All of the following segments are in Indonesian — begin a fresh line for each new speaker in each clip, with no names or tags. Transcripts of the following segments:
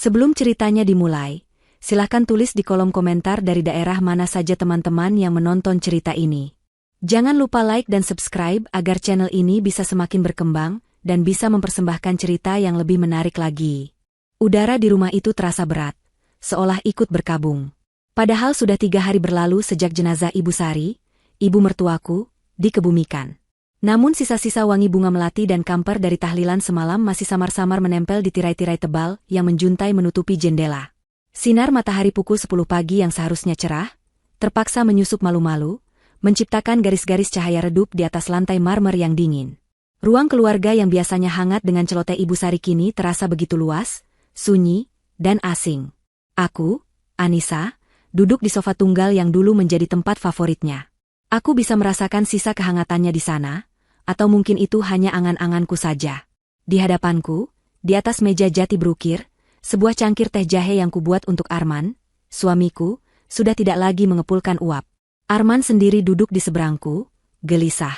Sebelum ceritanya dimulai, silahkan tulis di kolom komentar dari daerah mana saja teman-teman yang menonton cerita ini. Jangan lupa like dan subscribe agar channel ini bisa semakin berkembang dan bisa mempersembahkan cerita yang lebih menarik lagi. Udara di rumah itu terasa berat, seolah ikut berkabung. Padahal sudah 3 hari berlalu sejak jenazah Ibu Sari, ibu mertuaku, dikebumikan. Namun sisa-sisa wangi bunga melati dan kamper dari tahlilan semalam masih samar-samar menempel di tirai-tirai tebal yang menjuntai menutupi jendela. Sinar matahari pukul 10 pagi yang seharusnya cerah, terpaksa menyusup malu-malu, menciptakan garis-garis cahaya redup di atas lantai marmer yang dingin. Ruang keluarga yang biasanya hangat dengan celoteh Ibu Sari kini terasa begitu luas, sunyi, dan asing. Aku, Anissa, duduk di sofa tunggal yang dulu menjadi tempat favoritnya. Aku bisa merasakan sisa kehangatannya di sana, atau mungkin itu hanya angan-anganku saja. Di hadapanku, di atas meja jati berukir, sebuah cangkir teh jahe yang kubuat untuk Arman, suamiku, sudah tidak lagi mengepulkan uap. Arman sendiri duduk di seberangku, gelisah.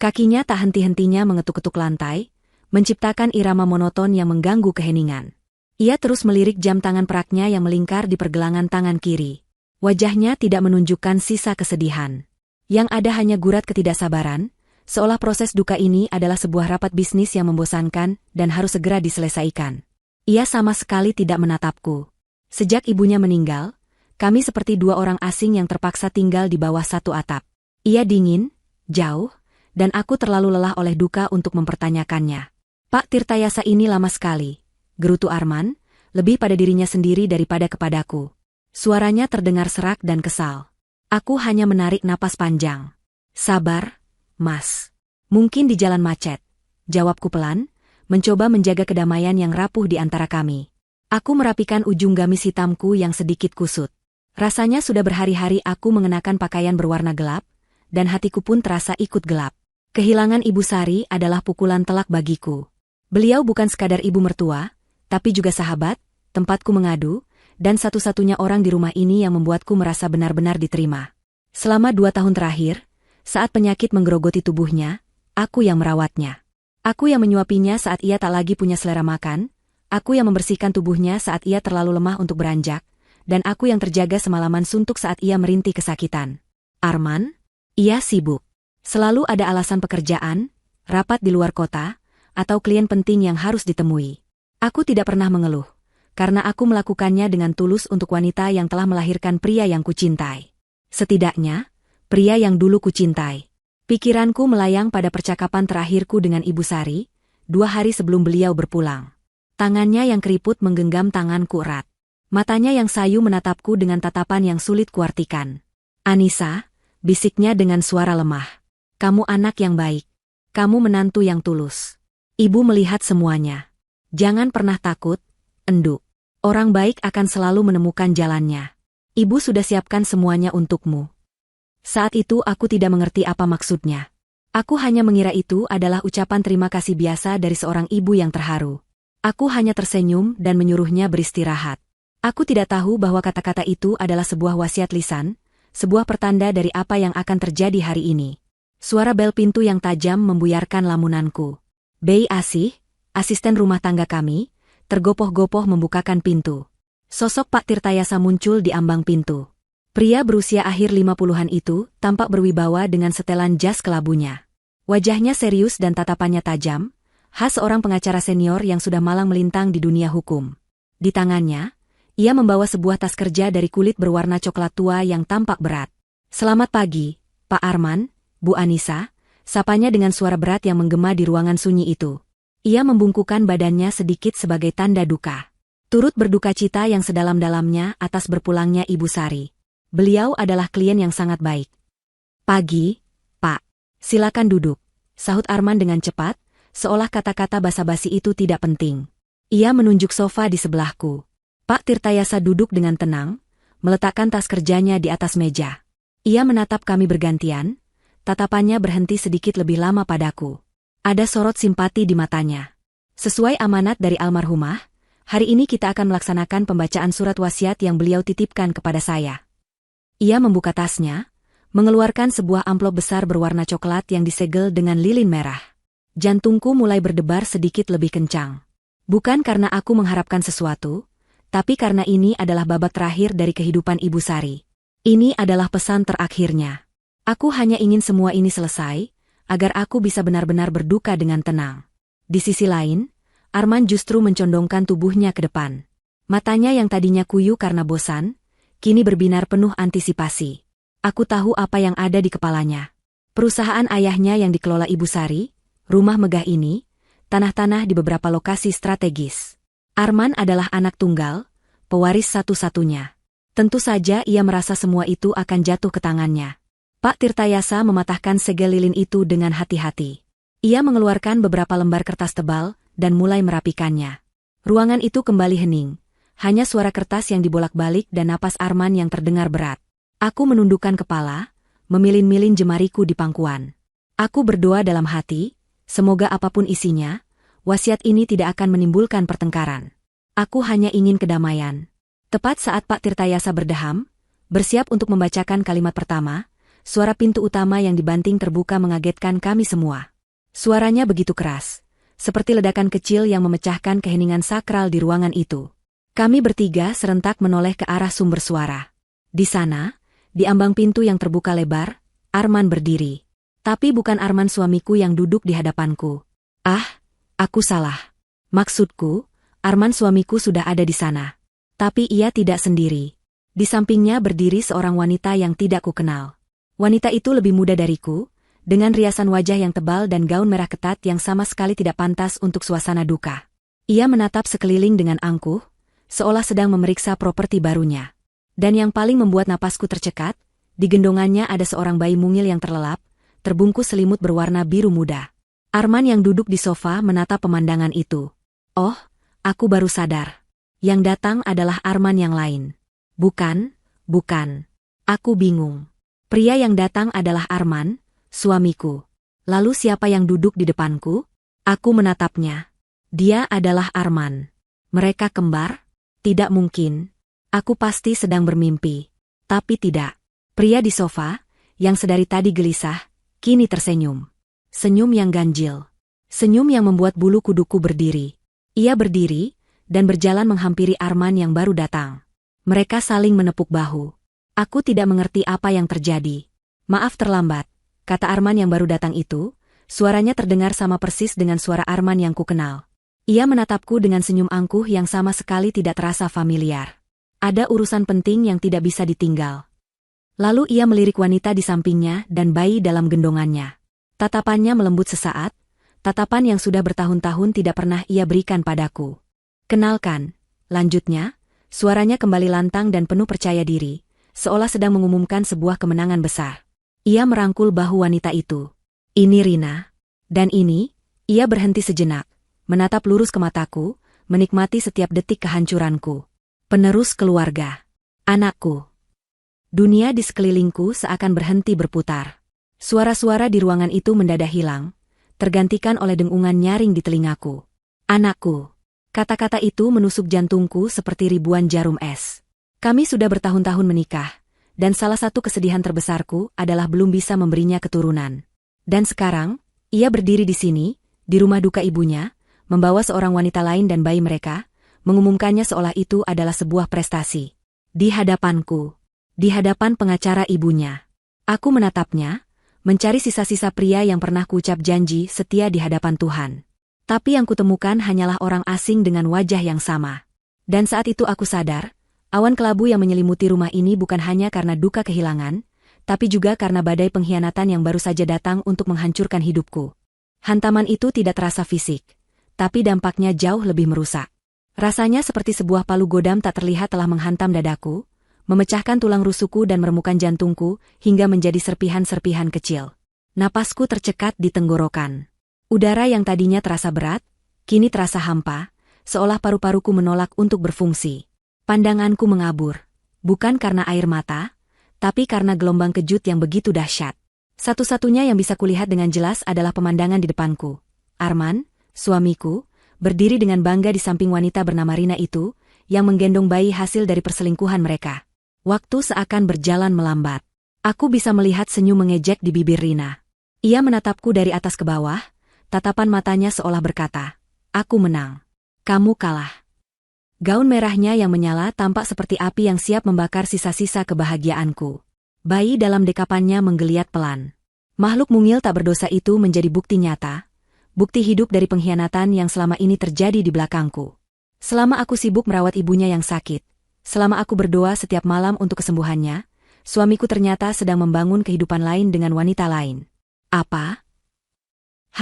Kakinya tak henti-hentinya mengetuk-ketuk lantai, menciptakan irama monoton yang mengganggu keheningan. Ia terus melirik jam tangan peraknya yang melingkar di pergelangan tangan kiri. Wajahnya tidak menunjukkan sisa kesedihan. Yang ada hanya gurat ketidaksabaran, seolah proses duka ini adalah sebuah rapat bisnis yang membosankan dan harus segera diselesaikan. Ia sama sekali tidak menatapku. Sejak ibunya meninggal, kami seperti 2 orang asing yang terpaksa tinggal di bawah satu atap. Ia dingin, jauh, dan aku terlalu lelah oleh duka untuk mempertanyakannya. Pak Tirtayasa ini lama sekali, gerutu Arman, lebih pada dirinya sendiri daripada kepadaku. Suaranya terdengar serak dan kesal. Aku hanya menarik napas panjang. Sabar, Mas. Mungkin di jalan macet, jawabku pelan, mencoba menjaga kedamaian yang rapuh di antara kami. Aku merapikan ujung gamis hitamku yang sedikit kusut. Rasanya sudah berhari-hari aku mengenakan pakaian berwarna gelap, dan hatiku pun terasa ikut gelap. Kehilangan Ibu Sari adalah pukulan telak bagiku. Beliau bukan sekadar ibu mertua, tapi juga sahabat, tempatku mengadu, dan satu-satunya orang di rumah ini yang membuatku merasa benar-benar diterima. Selama 2 tahun terakhir, saat penyakit menggerogoti tubuhnya, aku yang merawatnya. Aku yang menyuapinya saat ia tak lagi punya selera makan, aku yang membersihkan tubuhnya saat ia terlalu lemah untuk beranjak, dan aku yang terjaga semalaman suntuk saat ia merintih kesakitan. Arman? Ia sibuk. Selalu ada alasan pekerjaan, rapat di luar kota, atau klien penting yang harus ditemui. Aku tidak pernah mengeluh, karena aku melakukannya dengan tulus untuk wanita yang telah melahirkan pria yang kucintai. Setidaknya, pria yang dulu kucintai. Pikiranku melayang pada percakapan terakhirku dengan Ibu Sari, 2 hari sebelum beliau berpulang. Tangannya yang keriput menggenggam tanganku erat. Matanya yang sayu menatapku dengan tatapan yang sulit kuartikan. Anissa, bisiknya dengan suara lemah. Kamu anak yang baik. Kamu menantu yang tulus. Ibu melihat semuanya. Jangan pernah takut, enduk. Orang baik akan selalu menemukan jalannya. Ibu sudah siapkan semuanya untukmu. Saat itu aku tidak mengerti apa maksudnya. Aku hanya mengira itu adalah ucapan terima kasih biasa dari seorang ibu yang terharu. Aku hanya tersenyum dan menyuruhnya beristirahat. Aku tidak tahu bahwa kata-kata itu adalah sebuah wasiat lisan, sebuah pertanda dari apa yang akan terjadi hari ini. Suara bel pintu yang tajam membuyarkan lamunanku. Bei Asih, asisten rumah tangga kami, tergopoh-gopoh membukakan pintu. Sosok Pak Tirtayasa muncul di ambang pintu. Pria berusia akhir 50-an itu tampak berwibawa dengan setelan jas kelabunya. Wajahnya serius dan tatapannya tajam, khas seorang pengacara senior yang sudah malang melintang di dunia hukum. Di tangannya, ia membawa sebuah tas kerja dari kulit berwarna coklat tua yang tampak berat. Selamat pagi, Pak Arman, Bu Anissa, sapanya dengan suara berat yang menggema di ruangan sunyi itu. Ia membungkukkan badannya sedikit sebagai tanda duka. Turut berduka cita yang sedalam-dalamnya atas berpulangnya Ibu Sari. Beliau adalah klien yang sangat baik. Pagi, Pak. Silakan duduk, sahut Arman dengan cepat, seolah kata-kata basa-basi itu tidak penting. Ia menunjuk sofa di sebelahku. Pak Tirtayasa duduk dengan tenang, meletakkan tas kerjanya di atas meja. Ia menatap kami bergantian, tatapannya berhenti sedikit lebih lama padaku. Ada sorot simpati di matanya. Sesuai amanat dari almarhumah, hari ini kita akan melaksanakan pembacaan surat wasiat yang beliau titipkan kepada saya. Ia membuka tasnya, mengeluarkan sebuah amplop besar berwarna coklat yang disegel dengan lilin merah. Jantungku mulai berdebar sedikit lebih kencang. Bukan karena aku mengharapkan sesuatu, Tapi karena ini adalah babak terakhir dari kehidupan Ibu Sari. Ini adalah pesan terakhirnya. Aku hanya ingin semua ini selesai, agar aku bisa benar-benar berduka dengan tenang. Di sisi lain, Arman justru mencondongkan tubuhnya ke depan. Matanya yang tadinya kuyu karena bosan, kini berbinar penuh antisipasi. Aku tahu apa yang ada di kepalanya. Perusahaan ayahnya yang dikelola Ibu Sari, rumah megah ini, tanah-tanah di beberapa lokasi strategis. Arman adalah anak tunggal, pewaris satu-satunya. Tentu saja ia merasa semua itu akan jatuh ke tangannya. Pak Tirtayasa mematahkan segel lilin itu dengan hati-hati. Ia mengeluarkan beberapa lembar kertas tebal dan mulai merapikannya. Ruangan itu kembali hening. Hanya suara kertas yang dibolak-balik dan napas Arman yang terdengar berat. Aku menundukkan kepala, memilin-milin jemariku di pangkuan. Aku berdoa dalam hati, semoga apapun isinya, wasiat ini tidak akan menimbulkan pertengkaran. Aku hanya ingin kedamaian. Tepat saat Pak Tirtayasa berdeham, bersiap untuk membacakan kalimat pertama, suara pintu utama yang dibanting terbuka mengagetkan kami semua. Suaranya begitu keras, seperti ledakan kecil yang memecahkan keheningan sakral di ruangan itu. Kami bertiga serentak menoleh ke arah sumber suara. Di sana, di ambang pintu yang terbuka lebar, Arman berdiri. Tapi bukan Arman suamiku yang duduk di hadapanku. Ah, aku salah. Maksudku, Arman suamiku sudah ada di sana. Tapi ia tidak sendiri. Di sampingnya berdiri seorang wanita yang tidak kukenal. Wanita itu lebih muda dariku, dengan riasan wajah yang tebal dan gaun merah ketat yang sama sekali tidak pantas untuk suasana duka. Ia menatap sekeliling dengan angkuh, seolah sedang memeriksa properti barunya. Dan yang paling membuat napasku tercekat, di gendongannya ada seorang bayi mungil yang terlelap, terbungkus selimut berwarna biru muda. Arman yang duduk di sofa menatap pemandangan itu. Oh, aku baru sadar. Yang datang adalah Arman yang lain. Bukan. Aku bingung. Pria yang datang adalah Arman, suamiku. Lalu siapa yang duduk di depanku? Aku menatapnya. Dia adalah Arman. Mereka kembar? Tidak mungkin. Aku pasti sedang bermimpi. Tapi tidak. Pria di sofa, yang sedari tadi gelisah, kini tersenyum. Senyum yang ganjil. Senyum yang membuat bulu kuduku berdiri. Ia berdiri, dan berjalan menghampiri Arman yang baru datang. Mereka saling menepuk bahu. Aku tidak mengerti apa yang terjadi. Maaf terlambat, kata Arman yang baru datang itu, suaranya terdengar sama persis dengan suara Arman yang kukenal. Ia menatapku dengan senyum angkuh yang sama sekali tidak terasa familiar. Ada urusan penting yang tidak bisa ditinggal. Lalu ia melirik wanita di sampingnya dan bayi dalam gendongannya. Tatapannya melembut sesaat, tatapan yang sudah bertahun-tahun tidak pernah ia berikan padaku. Kenalkan, lanjutnya, suaranya kembali lantang dan penuh percaya diri, seolah sedang mengumumkan sebuah kemenangan besar. Ia merangkul bahu wanita itu. Ini Rina. Dan ini, ia berhenti sejenak, menatap lurus ke mataku, menikmati setiap detik kehancuranku. Penerus keluarga. Anakku. Dunia di sekelilingku seakan berhenti berputar. Suara-suara di ruangan itu mendadak hilang, tergantikan oleh dengungan nyaring di telingaku. Anakku. Kata-kata itu menusuk jantungku seperti ribuan jarum es. Kami sudah bertahun-tahun menikah, dan salah satu kesedihan terbesarku adalah belum bisa memberinya keturunan. Dan sekarang, ia berdiri di sini, di rumah duka ibunya, membawa seorang wanita lain dan bayi mereka, mengumumkannya seolah itu adalah sebuah prestasi. Di hadapanku. Di hadapan pengacara ibunya. Aku menatapnya, mencari sisa-sisa pria yang pernah kuucap janji setia di hadapan Tuhan. Tapi yang kutemukan hanyalah orang asing dengan wajah yang sama. Dan saat itu aku sadar, awan kelabu yang menyelimuti rumah ini bukan hanya karena duka kehilangan, tapi juga karena badai pengkhianatan yang baru saja datang untuk menghancurkan hidupku. Hantaman itu tidak terasa fisik, tapi dampaknya jauh lebih merusak. Rasanya seperti sebuah palu godam tak terlihat telah menghantam dadaku, memecahkan tulang rusukku dan meremukkan jantungku hingga menjadi serpihan-serpihan kecil. Napasku tercekat di tenggorokan. Udara yang tadinya terasa berat, kini terasa hampa, seolah paru-paruku menolak untuk berfungsi. Pandanganku mengabur, bukan karena air mata, tapi karena gelombang kejut yang begitu dahsyat. Satu-satunya yang bisa kulihat dengan jelas adalah pemandangan di depanku. Arman, suamiku, berdiri dengan bangga di samping wanita bernama Rina itu, yang menggendong bayi hasil dari perselingkuhan mereka. Waktu seakan berjalan melambat. Aku bisa melihat senyum mengejek di bibir Rina. Ia menatapku dari atas ke bawah, tatapan matanya seolah berkata, "Aku menang. Kamu kalah." Gaun merahnya yang menyala tampak seperti api yang siap membakar sisa-sisa kebahagiaanku. Bayi dalam dekapannya menggeliat pelan. Makhluk mungil tak berdosa itu menjadi bukti nyata, bukti hidup dari pengkhianatan yang selama ini terjadi di belakangku. Selama aku sibuk merawat ibunya yang sakit, selama aku berdoa setiap malam untuk kesembuhannya, suamiku ternyata sedang membangun kehidupan lain dengan wanita lain. Apa?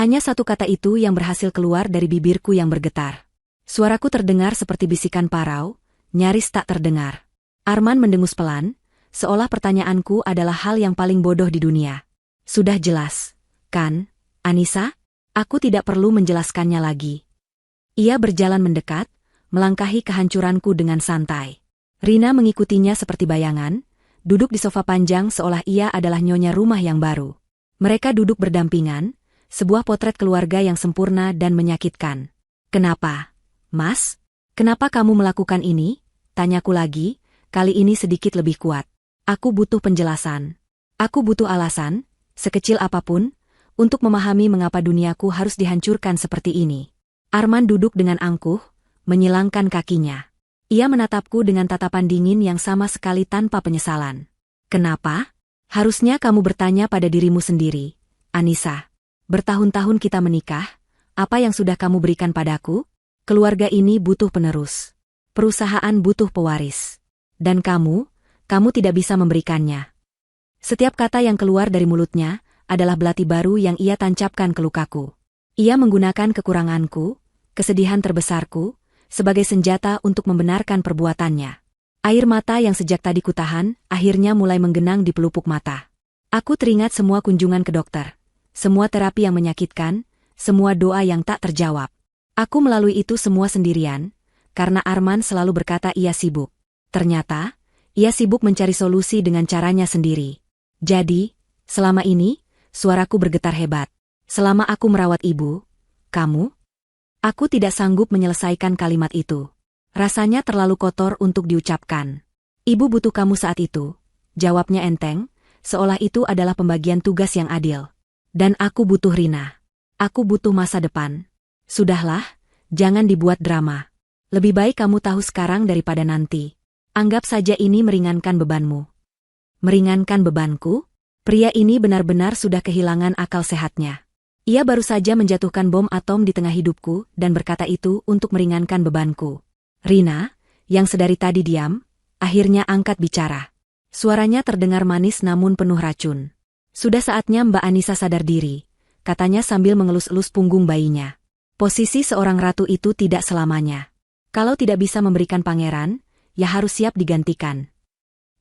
Hanya satu kata itu yang berhasil keluar dari bibirku yang bergetar. Suaraku terdengar seperti bisikan parau, nyaris tak terdengar. Arman mendengus pelan, seolah pertanyaanku adalah hal yang paling bodoh di dunia. Sudah jelas, kan, Anissa? Aku tidak perlu menjelaskannya lagi. Ia berjalan mendekat, melangkahi kehancuranku dengan santai. Rina mengikutinya seperti bayangan, duduk di sofa panjang seolah ia adalah nyonya rumah yang baru. Mereka duduk berdampingan, sebuah potret keluarga yang sempurna dan menyakitkan. Kenapa? Mas, kenapa kamu melakukan ini? Tanyaku lagi, kali ini sedikit lebih kuat. Aku butuh penjelasan. Aku butuh alasan, sekecil apapun, untuk memahami mengapa duniaku harus dihancurkan seperti ini. Arman duduk dengan angkuh, menyilangkan kakinya. Ia menatapku dengan tatapan dingin yang sama sekali tanpa penyesalan. Kenapa? Harusnya kamu bertanya pada dirimu sendiri, Anissa. Bertahun-tahun kita menikah, apa yang sudah kamu berikan padaku? Keluarga ini butuh penerus. Perusahaan butuh pewaris. Dan kamu tidak bisa memberikannya. Setiap kata yang keluar dari mulutnya adalah belati baru yang ia tancapkan ke lukaku. Ia menggunakan kekuranganku, kesedihan terbesarku, sebagai senjata untuk membenarkan perbuatannya. Air mata yang sejak tadi kutahan, akhirnya mulai menggenang di pelupuk mata. Aku teringat semua kunjungan ke dokter, semua terapi yang menyakitkan, semua doa yang tak terjawab. Aku melalui itu semua sendirian, karena Arman selalu berkata ia sibuk. Ternyata, ia sibuk mencari solusi dengan caranya sendiri. Jadi, selama ini, suaraku bergetar hebat. Selama aku merawat ibu, kamu? Aku tidak sanggup menyelesaikan kalimat itu. Rasanya terlalu kotor untuk diucapkan. Ibu butuh kamu saat itu. Jawabnya enteng, seolah itu adalah pembagian tugas yang adil. Dan aku butuh Rina. Aku butuh masa depan. Sudahlah, jangan dibuat drama. Lebih baik kamu tahu sekarang daripada nanti. Anggap saja ini meringankan bebanmu. Meringankan bebanku? Pria ini benar-benar sudah kehilangan akal sehatnya. Ia baru saja menjatuhkan bom atom di tengah hidupku dan berkata itu untuk meringankan bebanku. Rina, yang sedari tadi diam, akhirnya angkat bicara. Suaranya terdengar manis namun penuh racun. Sudah saatnya Mbak Anissa sadar diri, katanya sambil mengelus-elus punggung bayinya. Posisi seorang ratu itu tidak selamanya. Kalau tidak bisa memberikan pangeran, ya harus siap digantikan.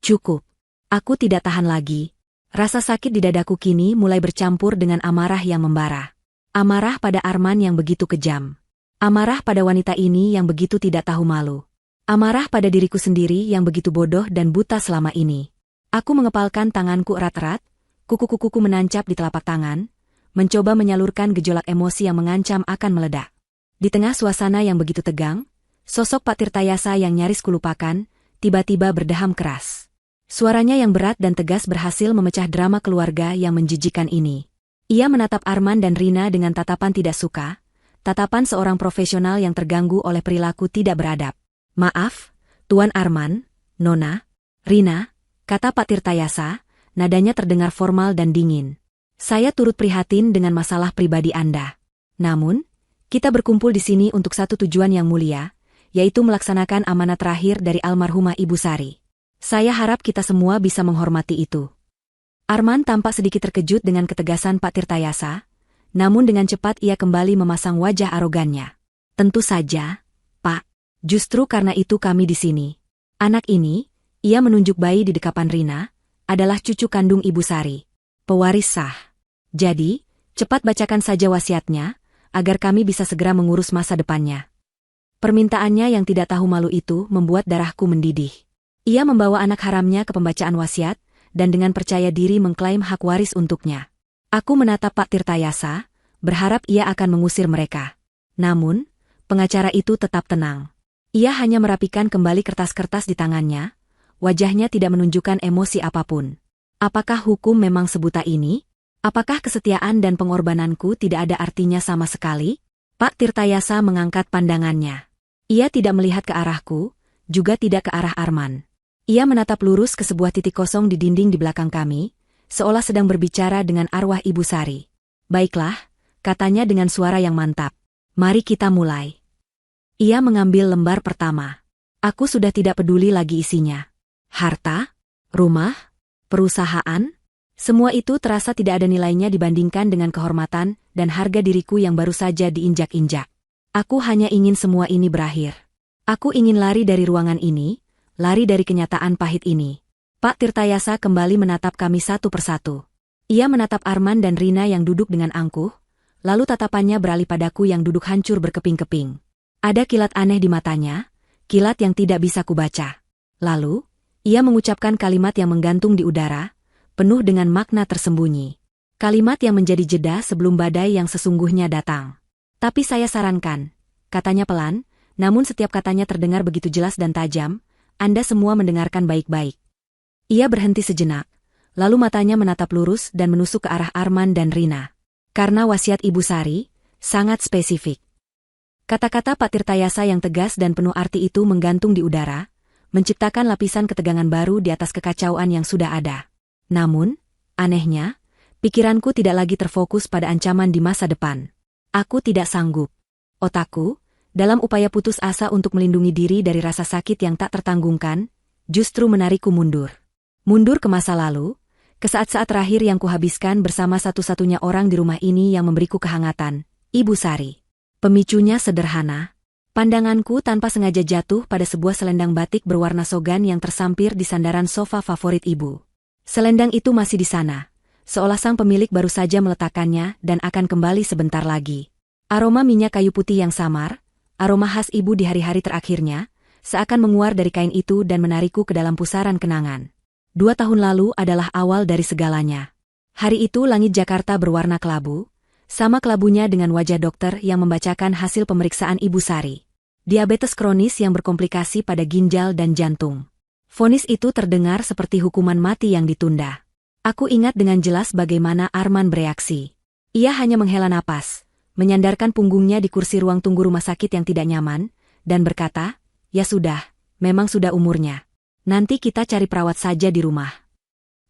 Cukup. Aku tidak tahan lagi. Rasa sakit di dadaku kini mulai bercampur dengan amarah yang membara. Amarah pada Arman yang begitu kejam. Amarah pada wanita ini yang begitu tidak tahu malu. Amarah pada diriku sendiri yang begitu bodoh dan buta selama ini. Aku mengepalkan tanganku erat-erat, kuku-kukuku menancap di telapak tangan, mencoba menyalurkan gejolak emosi yang mengancam akan meledak. Di tengah suasana yang begitu tegang, sosok Pak Tirtayasa yang nyaris kulupakan, tiba-tiba berdeham keras. Suaranya yang berat dan tegas berhasil memecah drama keluarga yang menjijikan ini. Ia menatap Arman dan Rina dengan tatapan tidak suka, tatapan seorang profesional yang terganggu oleh perilaku tidak beradab. Maaf, Tuan Arman, Nona, Rina, kata Pak Tirtayasa, nadanya terdengar formal dan dingin. Saya turut prihatin dengan masalah pribadi Anda. Namun, kita berkumpul di sini untuk satu tujuan yang mulia, yaitu melaksanakan amanat terakhir dari almarhumah Ibu Sari. Saya harap kita semua bisa menghormati itu. Arman tampak sedikit terkejut dengan ketegasan Pak Tirtayasa, namun dengan cepat ia kembali memasang wajah arogannya. Tentu saja, Pak. Justru karena itu kami di sini. Anak ini, ia menunjuk bayi di dekapan Rina, adalah cucu kandung Ibu Sari. Pewaris sah. Jadi, cepat bacakan saja wasiatnya, agar kami bisa segera mengurus masa depannya. Permintaannya yang tidak tahu malu itu membuat darahku mendidih. Ia membawa anak haramnya ke pembacaan wasiat, dan dengan percaya diri mengklaim hak waris untuknya. Aku menatap Pak Tirtayasa, berharap ia akan mengusir mereka. Namun, pengacara itu tetap tenang. Ia hanya merapikan kembali kertas-kertas di tangannya, wajahnya tidak menunjukkan emosi apapun. Apakah hukum memang sebuta ini? Apakah kesetiaan dan pengorbananku tidak ada artinya sama sekali? Pak Tirtayasa mengangkat pandangannya. Ia tidak melihat ke arahku, juga tidak ke arah Arman. Ia menatap lurus ke sebuah titik kosong di dinding di belakang kami, seolah sedang berbicara dengan arwah Ibu Sari. Baiklah, katanya dengan suara yang mantap. Mari kita mulai. Ia mengambil lembar pertama. Aku sudah tidak peduli lagi isinya. Harta? Rumah? Perusahaan? Semua itu terasa tidak ada nilainya dibandingkan dengan kehormatan dan harga diriku yang baru saja diinjak-injak. Aku hanya ingin semua ini berakhir. Aku ingin lari dari ruangan ini, lari dari kenyataan pahit ini. Pak Tirtayasa kembali menatap kami satu persatu. Ia menatap Arman dan Rina yang duduk dengan angkuh, lalu tatapannya beralih padaku yang duduk hancur berkeping-keping. Ada kilat aneh di matanya, kilat yang tidak bisa kubaca. Lalu, ia mengucapkan kalimat yang menggantung di udara, penuh dengan makna tersembunyi. Kalimat yang menjadi jeda sebelum badai yang sesungguhnya datang. Tapi saya sarankan, katanya pelan, namun setiap katanya terdengar begitu jelas dan tajam, Anda semua mendengarkan baik-baik. Ia berhenti sejenak, lalu matanya menatap lurus dan menusuk ke arah Arman dan Rina. Karena wasiat Ibu Sari, sangat spesifik. Kata-kata Pak Tirtayasa yang tegas dan penuh arti itu menggantung di udara, menciptakan lapisan ketegangan baru di atas kekacauan yang sudah ada. Namun, anehnya, pikiranku tidak lagi terfokus pada ancaman di masa depan. Aku tidak sanggup. Otakku, dalam upaya putus asa untuk melindungi diri dari rasa sakit yang tak tertanggungkan, justru menarikku mundur. Mundur ke masa lalu, ke saat-saat terakhir yang kuhabiskan bersama satu-satunya orang di rumah ini yang memberiku kehangatan, Ibu Sari. Pemicunya sederhana. Pandanganku tanpa sengaja jatuh pada sebuah selendang batik berwarna sogan yang tersampir di sandaran sofa favorit ibu. Selendang itu masih di sana, seolah sang pemilik baru saja meletakkannya dan akan kembali sebentar lagi. Aroma minyak kayu putih yang samar, aroma khas ibu di hari-hari terakhirnya, seakan menguar dari kain itu dan menarikku ke dalam pusaran kenangan. 2 tahun lalu adalah awal dari segalanya. Hari itu langit Jakarta berwarna kelabu, sama kelabunya dengan wajah dokter yang membacakan hasil pemeriksaan Ibu Sari. Diabetes kronis yang berkomplikasi pada ginjal dan jantung. Vonis itu terdengar seperti hukuman mati yang ditunda. Aku ingat dengan jelas bagaimana Arman bereaksi. Ia hanya menghela napas, menyandarkan punggungnya di kursi ruang tunggu rumah sakit yang tidak nyaman, dan berkata, "Ya sudah, memang sudah umurnya. Nanti kita cari perawat saja di rumah."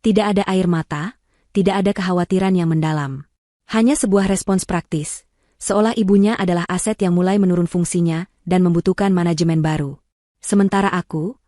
Tidak ada air mata, tidak ada kekhawatiran yang mendalam. Hanya sebuah respons praktis, seolah ibunya adalah aset yang mulai menurun fungsinya dan membutuhkan manajemen baru. Sementara aku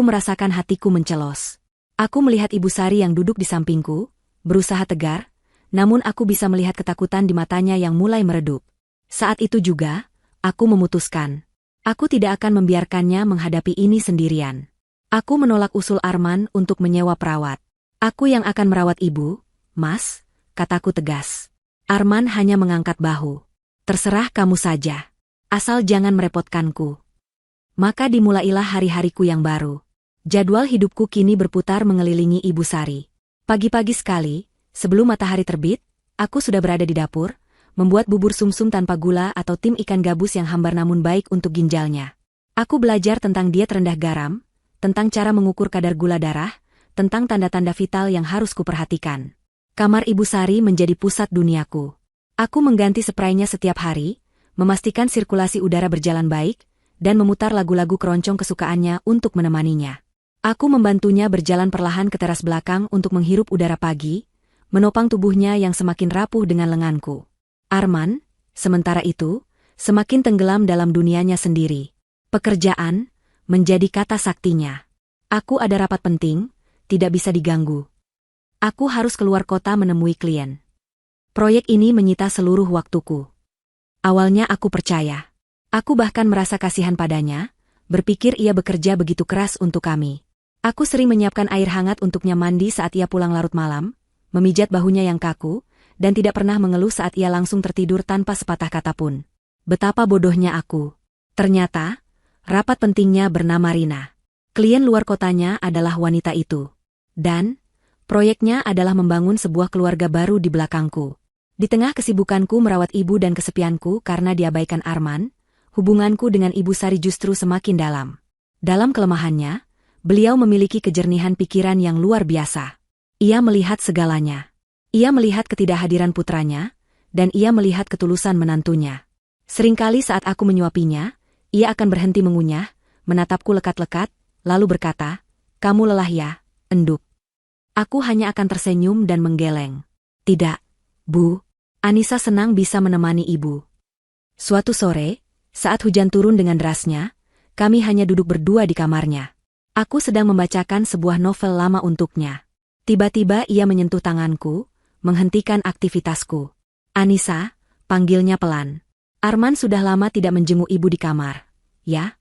merasakan hatiku mencelos. Aku melihat Ibu Sari yang duduk di sampingku, berusaha tegar, namun aku bisa melihat ketakutan di matanya yang mulai meredup. Saat itu juga, aku memutuskan. Aku tidak akan membiarkannya menghadapi ini sendirian. Aku menolak usul Arman untuk menyewa perawat. Aku yang akan merawat ibu, Mas, kataku tegas. Arman hanya mengangkat bahu. Terserah kamu saja. Asal jangan merepotkanku. Maka dimulailah hari-hariku yang baru. Jadwal hidupku kini berputar mengelilingi Ibu Sari. Pagi-pagi sekali, sebelum matahari terbit, aku sudah berada di dapur, membuat bubur sumsum tanpa gula atau tim ikan gabus yang hambar namun baik untuk ginjalnya. Aku belajar tentang diet rendah garam, tentang cara mengukur kadar gula darah, tentang tanda-tanda vital yang harus kuperhatikan. Kamar Ibu Sari menjadi pusat duniaku. Aku mengganti spraynya setiap hari, memastikan sirkulasi udara berjalan baik, dan memutar lagu-lagu keroncong kesukaannya untuk menemaninya. Aku membantunya berjalan perlahan ke teras belakang untuk menghirup udara pagi, menopang tubuhnya yang semakin rapuh dengan lenganku. Arman, sementara itu, semakin tenggelam dalam dunianya sendiri. Pekerjaan menjadi kata saktinya. Aku ada rapat penting, tidak bisa diganggu. Aku harus keluar kota menemui klien. Proyek ini menyita seluruh waktuku. Awalnya aku percaya. Aku bahkan merasa kasihan padanya, berpikir ia bekerja begitu keras untuk kami. Aku sering menyiapkan air hangat untuknya mandi saat ia pulang larut malam, memijat bahunya yang kaku, dan tidak pernah mengeluh saat ia langsung tertidur tanpa sepatah kata pun. Betapa bodohnya aku. Ternyata, rapat pentingnya bernama Rina. Klien luar kotanya adalah wanita itu. Dan, proyeknya adalah membangun sebuah keluarga baru di belakangku. Di tengah kesibukanku merawat ibu dan kesepianku karena diabaikan Arman, hubunganku dengan Ibu Sari justru semakin dalam. Dalam kelemahannya, beliau memiliki kejernihan pikiran yang luar biasa. Ia melihat segalanya. Ia melihat ketidakhadiran putranya, dan ia melihat ketulusan menantunya. Seringkali saat aku menyuapinya, Ia akan berhenti mengunyah, menatapku lekat-lekat, lalu berkata, "Kamu lelah ya, enduk." Aku hanya akan tersenyum dan menggeleng. "Tidak, Bu. Anissa senang bisa menemani ibu." Suatu sore, saat hujan turun dengan derasnya, kami hanya duduk berdua di kamarnya. Aku sedang membacakan sebuah novel lama untuknya. Tiba-tiba ia menyentuh tanganku, menghentikan aktivitasku. "Anissa," panggilnya pelan. "Arman sudah lama tidak menjenguk ibu di kamar, ya?"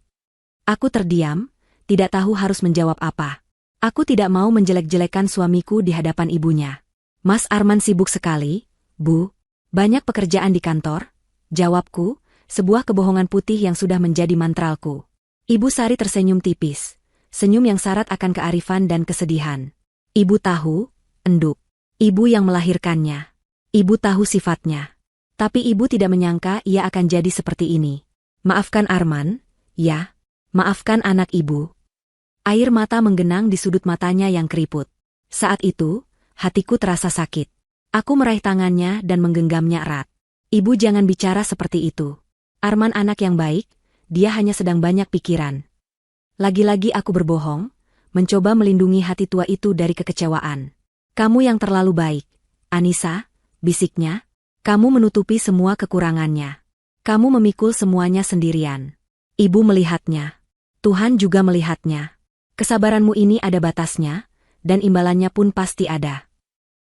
Aku terdiam, tidak tahu harus menjawab apa. Aku tidak mau menjelek-jelekan suamiku di hadapan ibunya. "Mas Arman sibuk sekali, Bu. Banyak pekerjaan di kantor," jawabku, sebuah kebohongan putih yang sudah menjadi mantralku. Ibu Sari tersenyum tipis, senyum yang syarat akan kearifan dan kesedihan. "Ibu tahu, enduk. Ibu yang melahirkannya. Ibu tahu sifatnya. Tapi ibu tidak menyangka ia akan jadi seperti ini. Maafkan Arman, ya. Maafkan anak ibu." Air mata menggenang di sudut matanya yang keriput. Saat itu, hatiku terasa sakit. Aku meraih tangannya dan menggenggamnya erat. "Ibu jangan bicara seperti itu. Arman anak yang baik, dia hanya sedang banyak pikiran." Lagi-lagi aku berbohong, mencoba melindungi hati tua itu dari kekecewaan. "Kamu yang terlalu baik, Anissa," bisiknya. "Kamu menutupi semua kekurangannya. Kamu memikul semuanya sendirian. Ibu melihatnya. Tuhan juga melihatnya. Kesabaranmu ini ada batasnya, dan imbalannya pun pasti ada."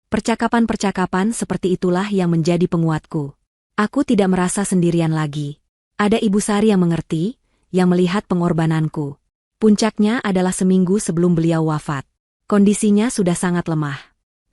Percakapan-percakapan seperti itulah yang menjadi penguatku. Aku tidak merasa sendirian lagi. Ada Ibu Sari yang mengerti, yang melihat pengorbananku. Puncaknya adalah seminggu sebelum beliau wafat. Kondisinya sudah sangat lemah.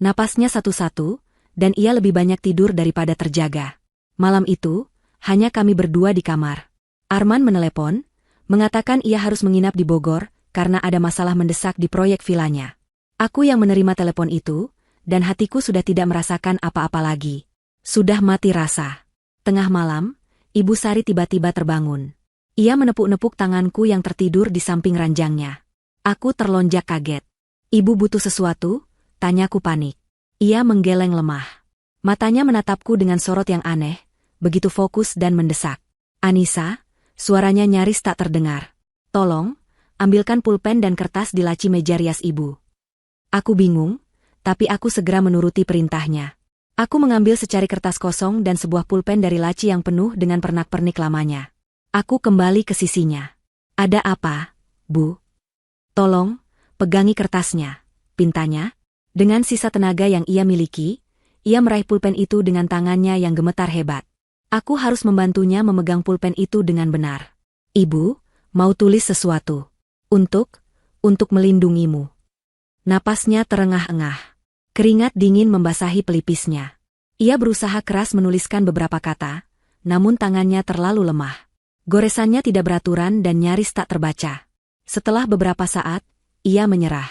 Napasnya satu-satu, dan ia lebih banyak tidur daripada terjaga. Malam itu, hanya kami berdua di kamar. Arman menelepon, mengatakan ia harus menginap di Bogor, karena ada masalah mendesak di proyek vilanya. Aku yang menerima telepon itu, dan hatiku sudah tidak merasakan apa-apa lagi. Sudah mati rasa. Tengah malam, Ibu Sari tiba-tiba terbangun. Ia menepuk-nepuk tanganku yang tertidur di samping ranjangnya. Aku terlonjak kaget. "Ibu butuh sesuatu?" tanyaku panik. Ia menggeleng lemah. Matanya menatapku dengan sorot yang aneh, begitu fokus dan mendesak. "Anissa," suaranya nyaris tak terdengar. "Tolong, ambilkan pulpen dan kertas di laci meja rias ibu." Aku bingung, tapi aku segera menuruti perintahnya. Aku mengambil secari kertas kosong dan sebuah pulpen dari laci yang penuh dengan pernak-pernik lamanya. Aku kembali ke sisinya. "Ada apa, Bu?" "Tolong, pegangi kertasnya," pintanya. Dengan sisa tenaga yang ia miliki, ia meraih pulpen itu dengan tangannya yang gemetar hebat. Aku harus membantunya memegang pulpen itu dengan benar. "Ibu, mau tulis sesuatu. Untuk melindungimu." Napasnya terengah-engah. Keringat dingin membasahi pelipisnya. Ia berusaha keras menuliskan beberapa kata, namun tangannya terlalu lemah. Goresannya tidak beraturan dan nyaris tak terbaca. Setelah beberapa saat, ia menyerah.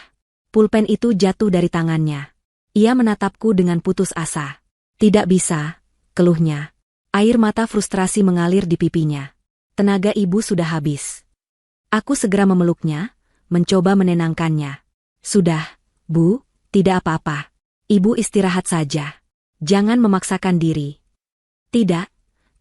Pulpen itu jatuh dari tangannya. Ia menatapku dengan putus asa. "Tidak bisa," keluhnya. Air mata frustrasi mengalir di pipinya. Tenaga ibu sudah habis. Aku segera memeluknya, mencoba menenangkannya. "Sudah, Bu, tidak apa-apa. Ibu istirahat saja. Jangan memaksakan diri." "Tidak,"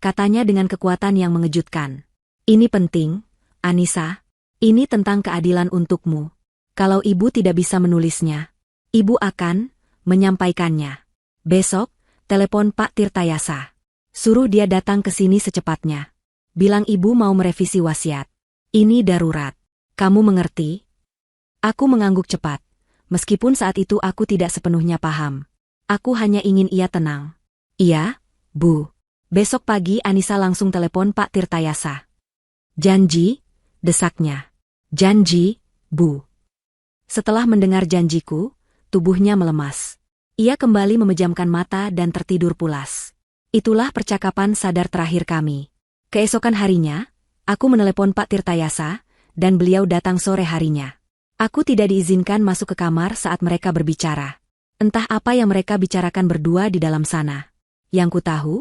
katanya dengan kekuatan yang mengejutkan. "Ini penting, Anissa. Ini tentang keadilan untukmu. Kalau ibu tidak bisa menulisnya, ibu akan menyampaikannya. Besok, telepon Pak Tirtayasa. Suruh dia datang ke sini secepatnya. Bilang ibu mau merevisi wasiat. Ini darurat. Kamu mengerti?" Aku mengangguk cepat. Meskipun saat itu aku tidak sepenuhnya paham. Aku hanya ingin ia tenang. "Iya, Bu." Besok pagi Anissa langsung telepon Pak Tirtayasa. "Janji?" desaknya. "Janji, Bu." Setelah mendengar janjiku, tubuhnya melemas. Ia kembali memejamkan mata dan tertidur pulas. Itulah percakapan sadar terakhir kami. Keesokan harinya, aku menelepon Pak Tirtayasa, dan beliau datang sore harinya. Aku tidak diizinkan masuk ke kamar saat mereka berbicara. Entah apa yang mereka bicarakan berdua di dalam sana. Yang ku tahu,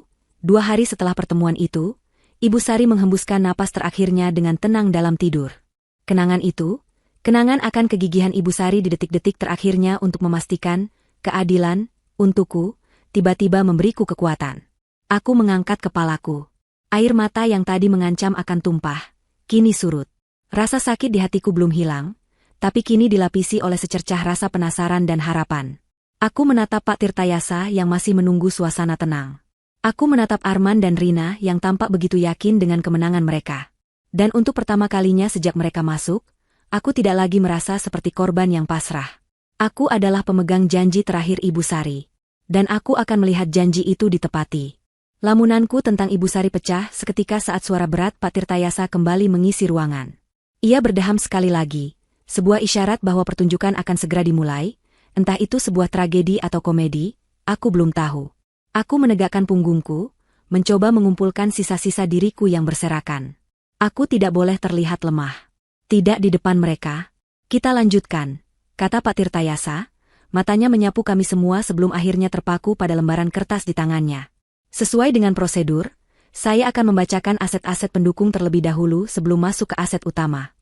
2 hari setelah pertemuan itu, Ibu Sari menghembuskan napas terakhirnya dengan tenang dalam tidur. Kenangan itu, kenangan akan kegigihan Ibu Sari di detik-detik terakhirnya untuk memastikan keadilan untukku, tiba-tiba memberiku kekuatan. Aku mengangkat kepalaku. Air mata yang tadi mengancam akan tumpah, kini surut. Rasa sakit di hatiku belum hilang, tapi kini dilapisi oleh secercah rasa penasaran dan harapan. Aku menatap Pak Tirtayasa yang masih menunggu suasana tenang. Aku menatap Arman dan Rina yang tampak begitu yakin dengan kemenangan mereka. Dan untuk pertama kalinya sejak mereka masuk, aku tidak lagi merasa seperti korban yang pasrah. Aku adalah pemegang janji terakhir Ibu Sari. Dan aku akan melihat janji itu ditepati. Lamunanku tentang Ibu Sari pecah seketika saat suara berat Pak Tirtayasa kembali mengisi ruangan. Ia berdeham sekali lagi, sebuah isyarat bahwa pertunjukan akan segera dimulai, entah itu sebuah tragedi atau komedi, aku belum tahu. Aku menegakkan punggungku, mencoba mengumpulkan sisa-sisa diriku yang berserakan. Aku tidak boleh terlihat lemah. Tidak di depan mereka. Kita lanjutkan, kata Pak Tirtayasa, matanya menyapu kami semua sebelum akhirnya terpaku pada lembaran kertas di tangannya. Sesuai dengan prosedur, saya akan membacakan aset-aset pendukung terlebih dahulu sebelum masuk ke aset utama.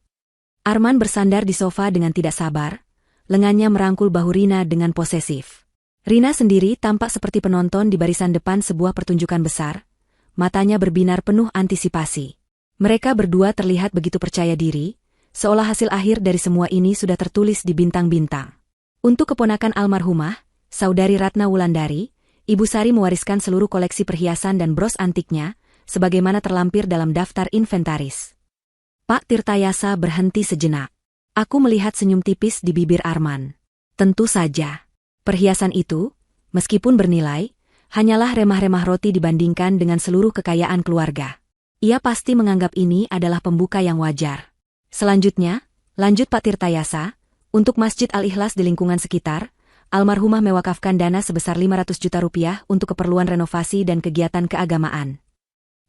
Arman bersandar di sofa dengan tidak sabar, lengannya merangkul bahu Rina dengan posesif. Rina sendiri tampak seperti penonton di barisan depan sebuah pertunjukan besar, matanya berbinar penuh antisipasi. Mereka berdua terlihat begitu percaya diri, seolah hasil akhir dari semua ini sudah tertulis di bintang-bintang. Untuk keponakan almarhumah, Saudari Ratna Wulandari, Ibu Sari mewariskan seluruh koleksi perhiasan dan bros antiknya, sebagaimana terlampir dalam daftar inventaris. Pak Tirtayasa berhenti sejenak. Aku melihat senyum tipis di bibir Arman. Tentu saja. Perhiasan itu, meskipun bernilai, hanyalah remah-remah roti dibandingkan dengan seluruh kekayaan keluarga. Ia pasti menganggap ini adalah pembuka yang wajar. Selanjutnya, lanjut Pak Tirtayasa, untuk Masjid Al-Ikhlas di lingkungan sekitar, almarhumah mewakafkan dana sebesar 500 juta rupiah untuk keperluan renovasi dan kegiatan keagamaan.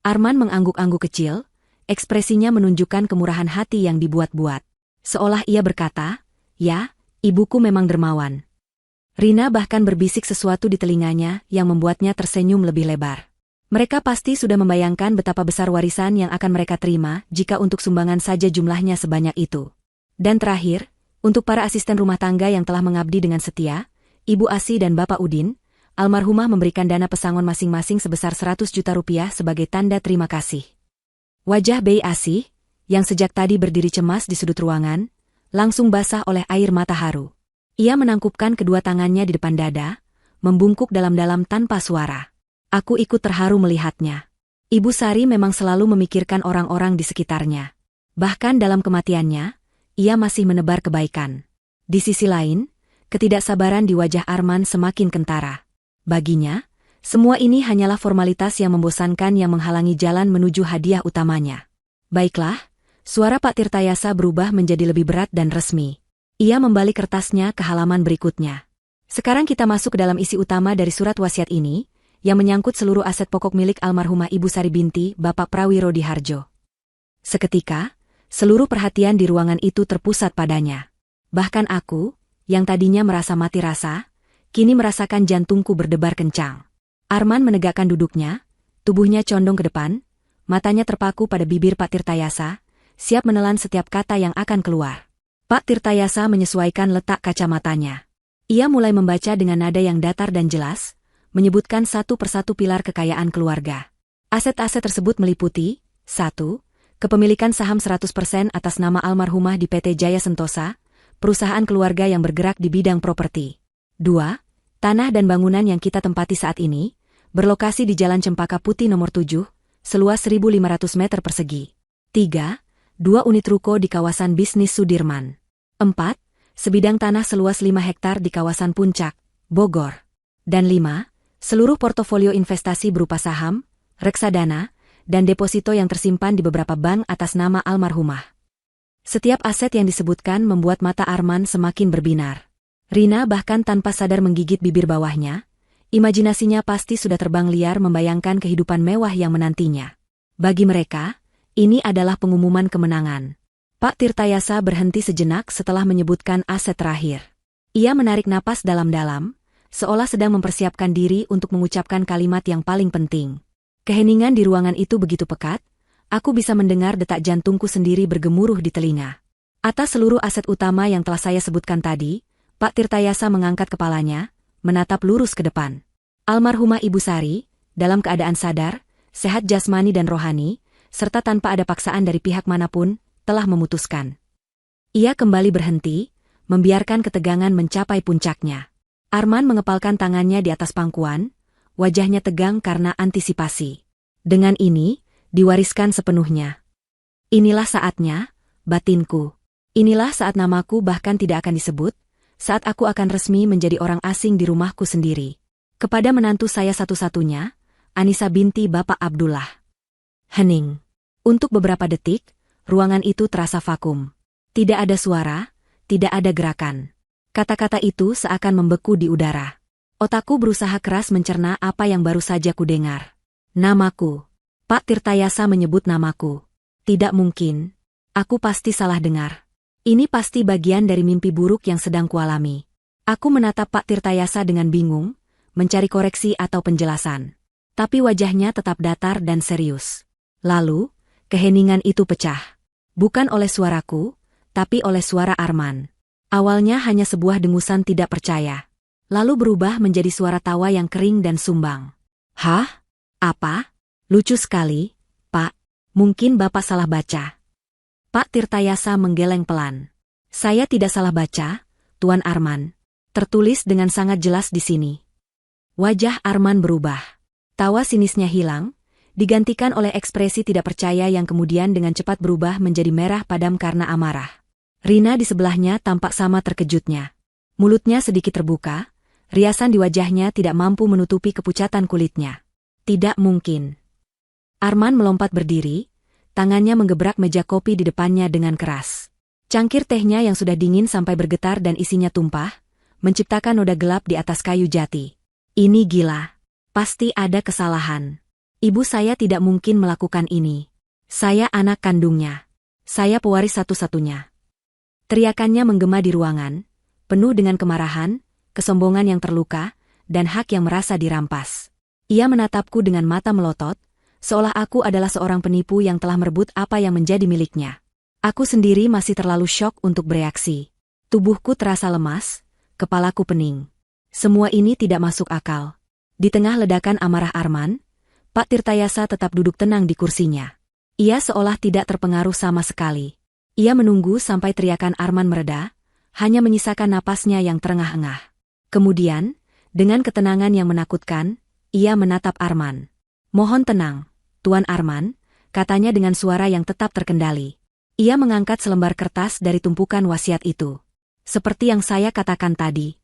Arman mengangguk-angguk kecil, ekspresinya menunjukkan kemurahan hati yang dibuat-buat. Seolah ia berkata, ya, ibuku memang dermawan. Rina bahkan berbisik sesuatu di telinganya yang membuatnya tersenyum lebih lebar. Mereka pasti sudah membayangkan betapa besar warisan yang akan mereka terima jika untuk sumbangan saja jumlahnya sebanyak itu. Dan terakhir, untuk para asisten rumah tangga yang telah mengabdi dengan setia, Ibu Asi dan Bapak Udin, almarhumah memberikan dana pesangon masing-masing sebesar 100 juta rupiah sebagai tanda terima kasih. Wajah Bei Asi, yang sejak tadi berdiri cemas di sudut ruangan, langsung basah oleh air mata haru. Ia menangkupkan kedua tangannya di depan dada, membungkuk dalam-dalam tanpa suara. Aku ikut terharu melihatnya. Ibu Sari memang selalu memikirkan orang-orang di sekitarnya. Bahkan dalam kematiannya, ia masih menebar kebaikan. Di sisi lain, ketidaksabaran di wajah Arman semakin kentara. Baginya, semua ini hanyalah formalitas yang membosankan yang menghalangi jalan menuju hadiah utamanya. Baiklah, suara Pak Tirtayasa berubah menjadi lebih berat dan resmi. Ia membalik kertasnya ke halaman berikutnya. Sekarang kita masuk ke dalam isi utama dari surat wasiat ini, yang menyangkut seluruh aset pokok milik almarhumah Ibu Sari binti Bapak Prawiro Diharjo. Seketika, seluruh perhatian di ruangan itu terpusat padanya. Bahkan aku, yang tadinya merasa mati rasa, kini merasakan jantungku berdebar kencang. Arman menegakkan duduknya, tubuhnya condong ke depan, matanya terpaku pada bibir Pak Tirtayasa, siap menelan setiap kata yang akan keluar. Pak Tirtayasa menyesuaikan letak kacamatanya. Ia mulai membaca dengan nada yang datar dan jelas, menyebutkan satu persatu pilar kekayaan keluarga. Aset-aset tersebut meliputi 1. Kepemilikan saham 100% atas nama almarhumah di PT Jaya Sentosa, perusahaan keluarga yang bergerak di bidang properti. 2. Tanah dan bangunan yang kita tempati saat ini, berlokasi di Jalan Cempaka Putih nomor 7, seluas 1.500 meter persegi. 3. 2 unit ruko di kawasan bisnis Sudirman. 4. Sebidang tanah seluas 5 hektar di kawasan Puncak, Bogor. Dan 5. Seluruh portofolio investasi berupa saham, reksadana, dan deposito yang tersimpan di beberapa bank atas nama almarhumah. Setiap aset yang disebutkan membuat mata Arman semakin berbinar. Rina bahkan tanpa sadar menggigit bibir bawahnya, imajinasinya pasti sudah terbang liar membayangkan kehidupan mewah yang menantinya. Bagi mereka, ini adalah pengumuman kemenangan. Pak Tirtayasa berhenti sejenak setelah menyebutkan aset terakhir. Ia menarik napas dalam-dalam, seolah sedang mempersiapkan diri untuk mengucapkan kalimat yang paling penting. Keheningan di ruangan itu begitu pekat, aku bisa mendengar detak jantungku sendiri bergemuruh di telinga. Atas seluruh aset utama yang telah saya sebutkan tadi, Pak Tirtayasa mengangkat kepalanya, menatap lurus ke depan. Almarhumah Ibu Sari, dalam keadaan sadar, sehat jasmani dan rohani, serta tanpa ada paksaan dari pihak manapun, telah memutuskan. Ia kembali berhenti, membiarkan ketegangan mencapai puncaknya. Arman mengepalkan tangannya di atas pangkuan, wajahnya tegang karena antisipasi. Dengan ini, diwariskan sepenuhnya. Inilah saatnya, batinku. Inilah saat namaku bahkan tidak akan disebut, saat aku akan resmi menjadi orang asing di rumahku sendiri. Kepada menantu saya satu-satunya, Anissa binti Bapak Abdullah. Hening. Untuk beberapa detik, ruangan itu terasa vakum. Tidak ada suara, tidak ada gerakan. Kata-kata itu seakan membeku di udara. Otakku berusaha keras mencerna apa yang baru saja kudengar. Namaku. Pak Tirtayasa menyebut namaku. Tidak mungkin. Aku pasti salah dengar. Ini pasti bagian dari mimpi buruk yang sedang kualami. Aku menatap Pak Tirtayasa dengan bingung, mencari koreksi atau penjelasan. Tapi wajahnya tetap datar dan serius. Lalu, keheningan itu pecah. Bukan oleh suaraku, tapi oleh suara Arman. Awalnya hanya sebuah dengusan tidak percaya. Lalu berubah menjadi suara tawa yang kering dan sumbang. Hah? Apa? Lucu sekali, Pak. Mungkin Bapak salah baca. Pak Tirtayasa menggeleng pelan. Saya tidak salah baca, Tuan Arman. Tertulis dengan sangat jelas di sini. Wajah Arman berubah. Tawa sinisnya hilang, digantikan oleh ekspresi tidak percaya yang kemudian dengan cepat berubah menjadi merah padam karena amarah. Rina di sebelahnya tampak sama terkejutnya. Mulutnya sedikit terbuka, riasan di wajahnya tidak mampu menutupi kepucatan kulitnya. Tidak mungkin. Arman melompat berdiri, tangannya menggebrak meja kopi di depannya dengan keras. Cangkir tehnya yang sudah dingin sampai bergetar dan isinya tumpah, menciptakan noda gelap di atas kayu jati. Ini gila. Pasti ada kesalahan. Ibu saya tidak mungkin melakukan ini. Saya anak kandungnya. Saya pewaris satu-satunya. Teriakannya menggema di ruangan, penuh dengan kemarahan, kesombongan yang terluka, dan hak yang merasa dirampas. Ia menatapku dengan mata melotot, seolah aku adalah seorang penipu yang telah merebut apa yang menjadi miliknya. Aku sendiri masih terlalu syok untuk bereaksi. Tubuhku terasa lemas, kepalaku pening. Semua ini tidak masuk akal. Di tengah ledakan amarah Arman, Pak Tirtayasa tetap duduk tenang di kursinya. Ia seolah tidak terpengaruh sama sekali. Ia menunggu sampai teriakan Arman mereda, hanya menyisakan napasnya yang terengah-engah. Kemudian, dengan ketenangan yang menakutkan, ia menatap Arman. Mohon tenang, Tuan Arman, katanya dengan suara yang tetap terkendali. Ia mengangkat selembar kertas dari tumpukan wasiat itu. Seperti yang saya katakan tadi.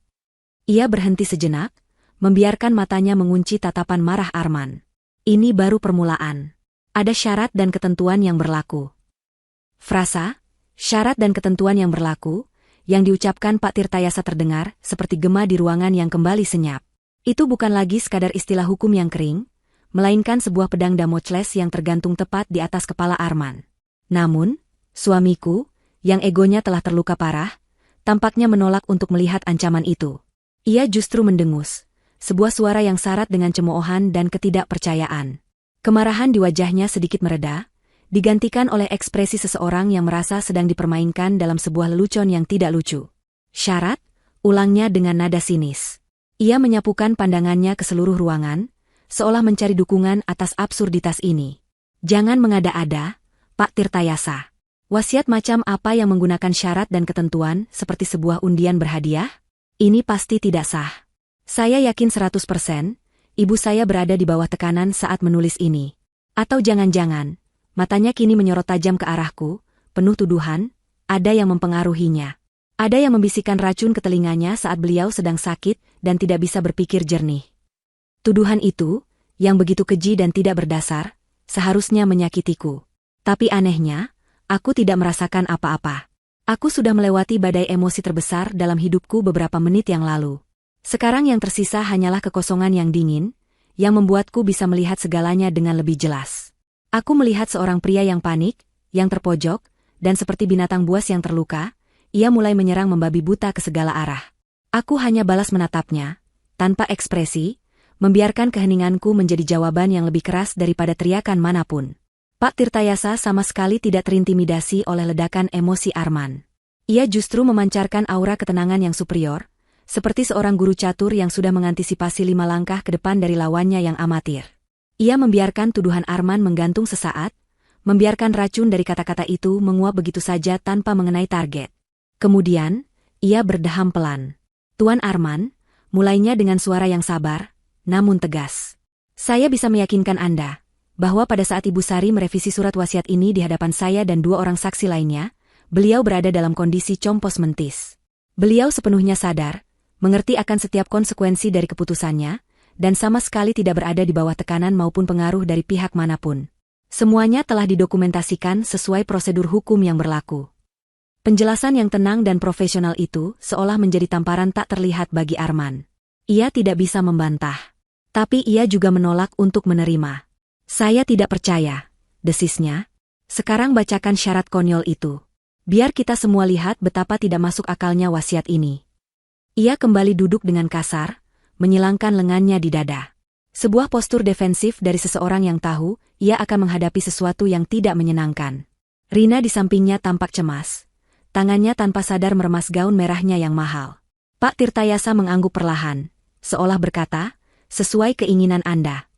Ia berhenti sejenak, membiarkan matanya mengunci tatapan marah Arman. Ini baru permulaan. Ada syarat dan ketentuan yang berlaku. Frasa, syarat dan ketentuan yang berlaku, yang diucapkan Pak Tirtayasa terdengar seperti gema di ruangan yang kembali senyap. Itu bukan lagi sekadar istilah hukum yang kering, melainkan sebuah pedang Damocles yang tergantung tepat di atas kepala Arman. Namun, suamiku, yang egonya telah terluka parah, tampaknya menolak untuk melihat ancaman itu. Ia justru mendengus. Sebuah suara yang syarat dengan cemoohan dan ketidakpercayaan. Kemarahan di wajahnya sedikit mereda, digantikan oleh ekspresi seseorang yang merasa sedang dipermainkan dalam sebuah lelucon yang tidak lucu. Syarat, ulangnya dengan nada sinis. Ia menyapukan pandangannya ke seluruh ruangan, seolah mencari dukungan atas absurditas ini. Jangan mengada-ada, Pak Tirtayasa. Wasiat macam apa yang menggunakan syarat dan ketentuan seperti sebuah undian berhadiah? Ini pasti tidak sah. Saya yakin 100%, ibu saya berada di bawah tekanan saat menulis ini. Atau jangan-jangan, matanya kini menyorot tajam ke arahku, penuh tuduhan, ada yang mempengaruhinya. Ada yang membisikkan racun ke telinganya saat beliau sedang sakit dan tidak bisa berpikir jernih. Tuduhan itu, yang begitu keji dan tidak berdasar, seharusnya menyakitiku. Tapi anehnya, aku tidak merasakan apa-apa. Aku sudah melewati badai emosi terbesar dalam hidupku beberapa menit yang lalu. Sekarang yang tersisa hanyalah kekosongan yang dingin, yang membuatku bisa melihat segalanya dengan lebih jelas. Aku melihat seorang pria yang panik, yang terpojok, dan seperti binatang buas yang terluka, ia mulai menyerang membabi buta ke segala arah. Aku hanya balas menatapnya, tanpa ekspresi, membiarkan keheninganku menjadi jawaban yang lebih keras daripada teriakan manapun. Pak Tirtayasa sama sekali tidak terintimidasi oleh ledakan emosi Arman. Ia justru memancarkan aura ketenangan yang superior, seperti seorang guru catur yang sudah mengantisipasi 5 langkah ke depan dari lawannya yang amatir. Ia membiarkan tuduhan Arman menggantung sesaat, membiarkan racun dari kata-kata itu menguap begitu saja tanpa mengenai target. Kemudian, ia berdeham pelan. "Tuan Arman," mulainya dengan suara yang sabar, namun tegas. "Saya bisa meyakinkan Anda bahwa pada saat Ibu Sari merevisi surat wasiat ini di hadapan saya dan 2 orang saksi lainnya, beliau berada dalam kondisi compos mentis. Beliau sepenuhnya sadar, mengerti akan setiap konsekuensi dari keputusannya, dan sama sekali tidak berada di bawah tekanan maupun pengaruh dari pihak manapun. Semuanya telah didokumentasikan sesuai prosedur hukum yang berlaku." Penjelasan yang tenang dan profesional itu seolah menjadi tamparan tak terlihat bagi Arman. Ia tidak bisa membantah. Tapi ia juga menolak untuk menerima. "Saya tidak percaya," desisnya. "Sekarang bacakan syarat konyol itu. Biar kita semua lihat betapa tidak masuk akalnya wasiat ini." Ia kembali duduk dengan kasar, menyilangkan lengannya di dada. Sebuah postur defensif dari seseorang yang tahu ia akan menghadapi sesuatu yang tidak menyenangkan. Rina di sampingnya tampak cemas. Tangannya tanpa sadar meremas gaun merahnya yang mahal. Pak Tirtayasa mengangguk perlahan, seolah berkata, "Sesuai keinginan Anda."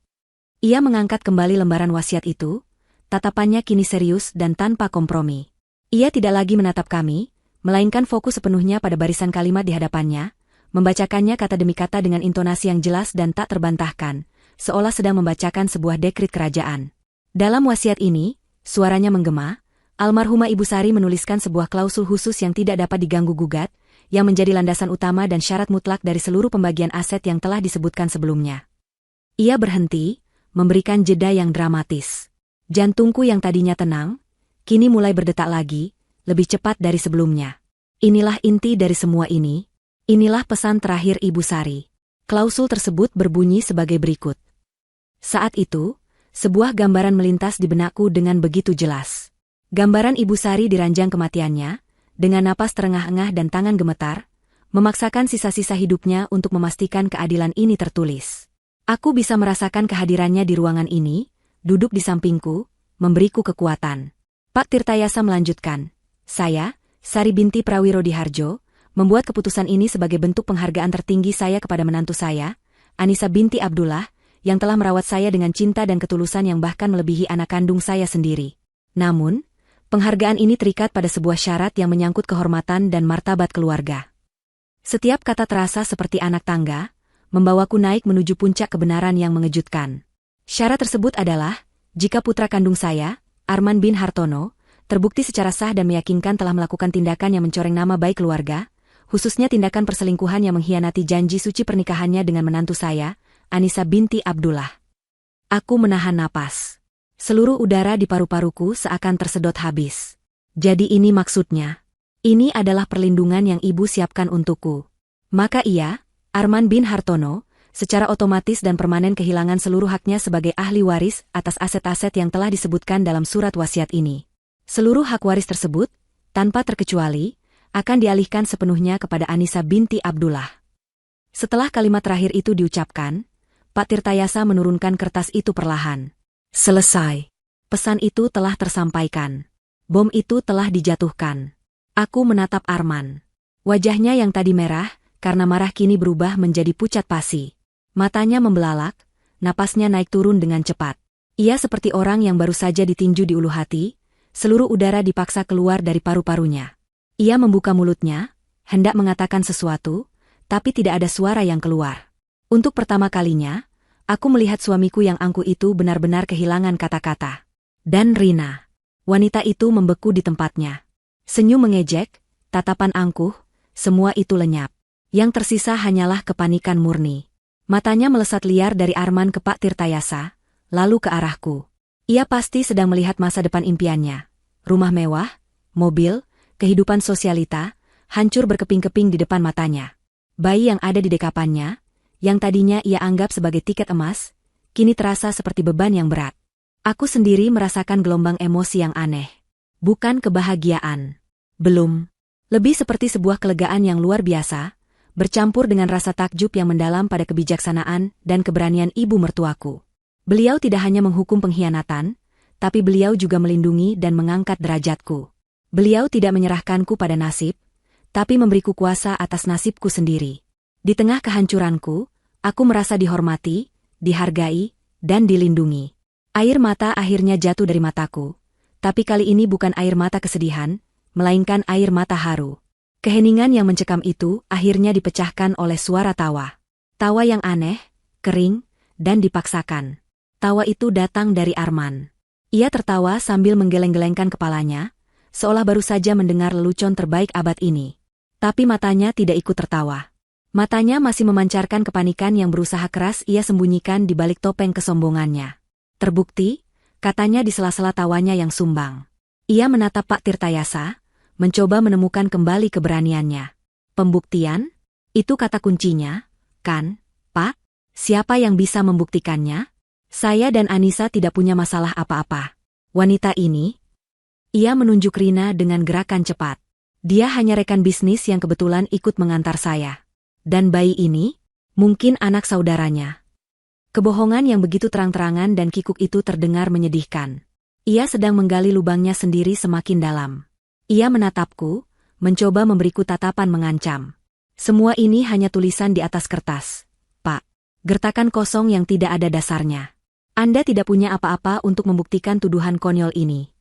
Ia mengangkat kembali lembaran wasiat itu, tatapannya kini serius dan tanpa kompromi. Ia tidak lagi menatap kami, melainkan fokus sepenuhnya pada barisan kalimat di hadapannya, membacakannya kata demi kata dengan intonasi yang jelas dan tak terbantahkan, seolah sedang membacakan sebuah dekrit kerajaan. Dalam wasiat ini, suaranya menggema, almarhumah Ibu Sari menuliskan sebuah klausul khusus yang tidak dapat diganggu-gugat, yang menjadi landasan utama dan syarat mutlak dari seluruh pembagian aset yang telah disebutkan sebelumnya. Ia berhenti, memberikan jeda yang dramatis. Jantungku yang tadinya tenang, kini mulai berdetak lagi, lebih cepat dari sebelumnya. Inilah inti dari semua ini. Inilah pesan terakhir Ibu Sari. Klausul tersebut berbunyi sebagai berikut. Saat itu, sebuah gambaran melintas di benakku dengan begitu jelas. Gambaran Ibu Sari di ranjang kematiannya, dengan napas terengah-engah dan tangan gemetar, memaksakan sisa-sisa hidupnya untuk memastikan keadilan ini tertulis. Aku bisa merasakan kehadirannya di ruangan ini, duduk di sampingku, memberiku kekuatan. Pak Tirtayasa melanjutkan, "Saya, Sari binti Prawiro Diharjo, membuat keputusan ini sebagai bentuk penghargaan tertinggi saya kepada menantu saya, Anissa binti Abdullah, yang telah merawat saya dengan cinta dan ketulusan yang bahkan melebihi anak kandung saya sendiri. Namun, penghargaan ini terikat pada sebuah syarat yang menyangkut kehormatan dan martabat keluarga." Setiap kata terasa seperti anak tangga, membawaku naik menuju puncak kebenaran yang mengejutkan. Syarat tersebut adalah, jika putra kandung saya, Arman bin Hartono, terbukti secara sah dan meyakinkan telah melakukan tindakan yang mencoreng nama baik keluarga, khususnya tindakan perselingkuhan yang mengkhianati janji suci pernikahannya dengan menantu saya, Anissa binti Abdullah. Aku menahan napas. Seluruh udara di paru-paruku seakan tersedot habis. Jadi ini maksudnya. Ini adalah perlindungan yang ibu siapkan untukku. Maka ia, Arman bin Hartono, secara otomatis dan permanen kehilangan seluruh haknya sebagai ahli waris atas aset-aset yang telah disebutkan dalam surat wasiat ini. Seluruh hak waris tersebut, tanpa terkecuali, akan dialihkan sepenuhnya kepada Anissa binti Abdullah. Setelah kalimat terakhir itu diucapkan, Pak Tirtayasa menurunkan kertas itu perlahan. Selesai. Pesan itu telah tersampaikan. Bom itu telah dijatuhkan. Aku menatap Arman. Wajahnya yang tadi merah, karena marah kini berubah menjadi pucat pasi. Matanya membelalak, napasnya naik turun dengan cepat. Ia seperti orang yang baru saja ditinju di ulu hati, seluruh udara dipaksa keluar dari paru-parunya. Ia membuka mulutnya, hendak mengatakan sesuatu, tapi tidak ada suara yang keluar. Untuk pertama kalinya, aku melihat suamiku yang angkuh itu benar-benar kehilangan kata-kata. Dan Rina. Wanita itu membeku di tempatnya. Senyum mengejek, tatapan angkuh, semua itu lenyap. Yang tersisa hanyalah kepanikan murni. Matanya melesat liar dari Arman ke Pak Tirtayasa, lalu ke arahku. Ia pasti sedang melihat masa depan impiannya. Rumah mewah, mobil, kehidupan sosialita, hancur berkeping-keping di depan matanya. Bayi yang ada di dekapannya, yang tadinya ia anggap sebagai tiket emas, kini terasa seperti beban yang berat. Aku sendiri merasakan gelombang emosi yang aneh. Bukan kebahagiaan. Belum. Lebih seperti sebuah kelegaan yang luar biasa, bercampur dengan rasa takjub yang mendalam pada kebijaksanaan dan keberanian ibu mertuaku. Beliau tidak hanya menghukum pengkhianatan, tapi beliau juga melindungi dan mengangkat derajatku. Beliau tidak menyerahkanku pada nasib, tapi memberiku kuasa atas nasibku sendiri. Di tengah kehancuranku, aku merasa dihormati, dihargai, dan dilindungi. Air mata akhirnya jatuh dari mataku, Tapi kali ini bukan air mata kesedihan, melainkan air mata haru. Keheningan yang mencekam itu akhirnya dipecahkan oleh suara tawa. Tawa yang aneh, kering, dan dipaksakan. Tawa itu datang dari Arman. Ia tertawa sambil menggeleng-gelengkan kepalanya, seolah baru saja mendengar lelucon terbaik abad ini. Tapi matanya tidak ikut tertawa. Matanya masih memancarkan kepanikan yang berusaha keras ia sembunyikan di balik topeng kesombongannya. Terbukti, katanya di sela-sela tawanya yang sumbang. Ia menatap Pak Tirtayasa, mencoba menemukan kembali keberaniannya. Pembuktian? Itu kata kuncinya, kan, Pak? Siapa yang bisa membuktikannya? Saya dan Anissa tidak punya masalah apa-apa. Wanita ini, ia menunjuk Rina dengan gerakan cepat. Dia hanya rekan bisnis yang kebetulan ikut mengantar saya. Dan bayi ini, mungkin anak saudaranya. Kebohongan yang begitu terang-terangan dan kikuk itu terdengar menyedihkan. Ia sedang menggali lubangnya sendiri semakin dalam. Ia menatapku, mencoba memberiku tatapan mengancam. Semua ini hanya tulisan di atas kertas, Pak. Gertakan kosong yang tidak ada dasarnya. Anda tidak punya apa-apa untuk membuktikan tuduhan konyol ini.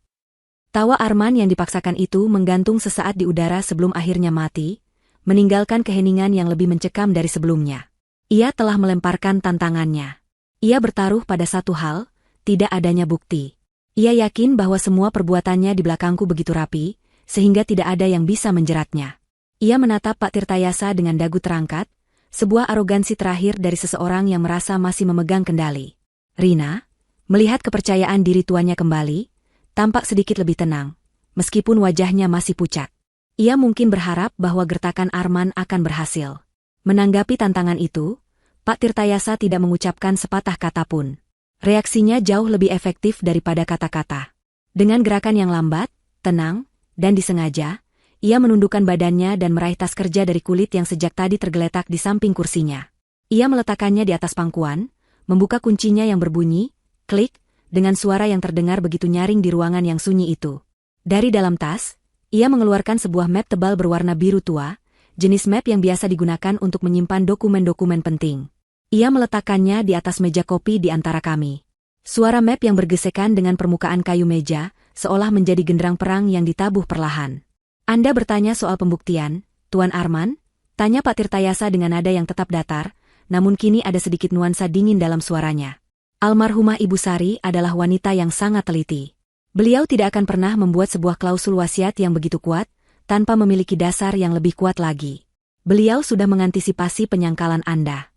Tawa Arman yang dipaksakan itu menggantung sesaat di udara sebelum akhirnya mati, meninggalkan keheningan yang lebih mencekam dari sebelumnya. Ia telah melemparkan tantangannya. Ia bertaruh pada satu hal, tidak adanya bukti. Ia yakin bahwa semua perbuatannya di belakangku begitu rapi, sehingga tidak ada yang bisa menjeratnya. Ia menatap Pak Tirtayasa dengan dagu terangkat, sebuah arogansi terakhir dari seseorang yang merasa masih memegang kendali. Rina, melihat kepercayaan diri tuannya kembali, tampak sedikit lebih tenang, meskipun wajahnya masih pucat. Ia mungkin berharap bahwa gertakan Arman akan berhasil. Menanggapi tantangan itu, Pak Tirtayasa tidak mengucapkan sepatah kata pun. Reaksinya jauh lebih efektif daripada kata-kata. Dengan gerakan yang lambat, tenang, dan disengaja, ia menundukkan badannya dan meraih tas kerja dari kulit yang sejak tadi tergeletak di samping kursinya. Ia meletakkannya di atas pangkuan, membuka kuncinya yang berbunyi, klik, dengan suara yang terdengar begitu nyaring di ruangan yang sunyi itu. Dari dalam tas, ia mengeluarkan sebuah map tebal berwarna biru tua, jenis map yang biasa digunakan untuk menyimpan dokumen-dokumen penting. Ia meletakkannya di atas meja kopi di antara kami. Suara map yang bergesekan dengan permukaan kayu meja, seolah menjadi genderang perang yang ditabuh perlahan. Anda bertanya soal pembuktian, Tuan Arman? Tanya Pak Tirtayasa dengan nada yang tetap datar, namun kini ada sedikit nuansa dingin dalam suaranya. Almarhumah Ibu Sari adalah wanita yang sangat teliti. Beliau tidak akan pernah membuat sebuah klausul wasiat yang begitu kuat, tanpa memiliki dasar yang lebih kuat lagi. Beliau sudah mengantisipasi penyangkalan Anda.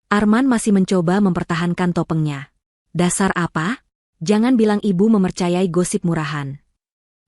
Arman masih mencoba mempertahankan topengnya. Dasar apa? Jangan bilang ibu mempercayai gosip murahan.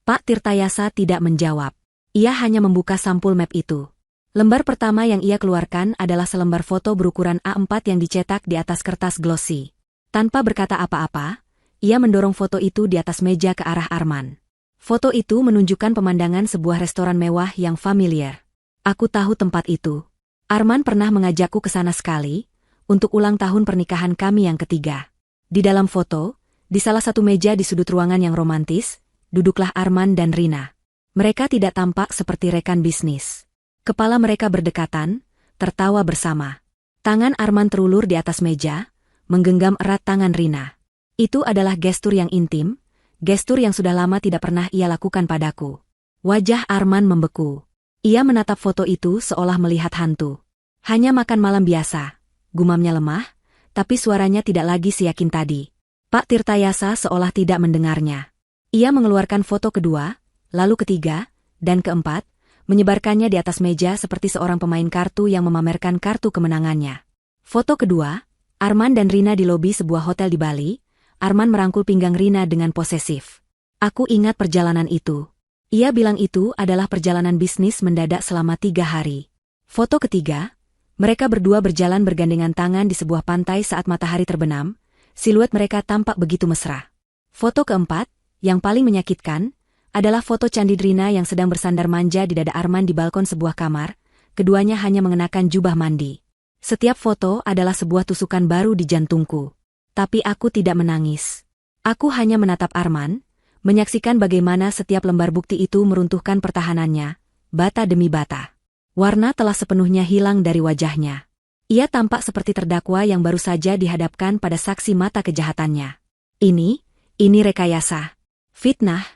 Pak Tirtayasa tidak menjawab. Ia hanya membuka sampul map itu. Lembar pertama yang ia keluarkan adalah selembar foto berukuran A4 yang dicetak di atas kertas glossy. Tanpa berkata apa-apa, ia mendorong foto itu di atas meja ke arah Arman. Foto itu menunjukkan pemandangan sebuah restoran mewah yang familiar. Aku tahu tempat itu. Arman pernah mengajakku ke sana sekali, untuk ulang tahun pernikahan kami yang ketiga. Di dalam foto, di salah satu meja di sudut ruangan yang romantis, duduklah Arman dan Rina. Mereka tidak tampak seperti rekan bisnis. Kepala mereka berdekatan, tertawa bersama. Tangan Arman terulur di atas meja, menggenggam erat tangan Rina. Itu adalah gestur yang intim, gestur yang sudah lama tidak pernah ia lakukan padaku. Wajah Arman membeku. Ia menatap foto itu seolah melihat hantu. Hanya makan malam biasa, gumamnya lemah, tapi suaranya tidak lagi seyakin tadi. Pak Tirtayasa seolah tidak mendengarnya. Ia mengeluarkan foto kedua, lalu ketiga, dan keempat, menyebarkannya di atas meja seperti seorang pemain kartu yang memamerkan kartu kemenangannya. Foto kedua, Arman dan Rina di lobi sebuah hotel di Bali. Arman merangkul pinggang Rina dengan posesif. Aku ingat perjalanan itu. Ia bilang itu adalah perjalanan bisnis mendadak selama 3 hari. Foto ketiga, mereka berdua berjalan bergandengan tangan di sebuah pantai saat matahari terbenam. Siluet mereka tampak begitu mesra. Foto keempat, yang paling menyakitkan, adalah foto candid Rina yang sedang bersandar manja di dada Arman di balkon sebuah kamar, keduanya hanya mengenakan jubah mandi. Setiap foto adalah sebuah tusukan baru di jantungku. Tapi aku tidak menangis. Aku hanya menatap Arman, menyaksikan bagaimana setiap lembar bukti itu meruntuhkan pertahanannya, bata demi bata. Warna telah sepenuhnya hilang dari wajahnya. Ia tampak seperti terdakwa yang baru saja dihadapkan pada saksi mata kejahatannya. Ini rekayasa. Fitnah,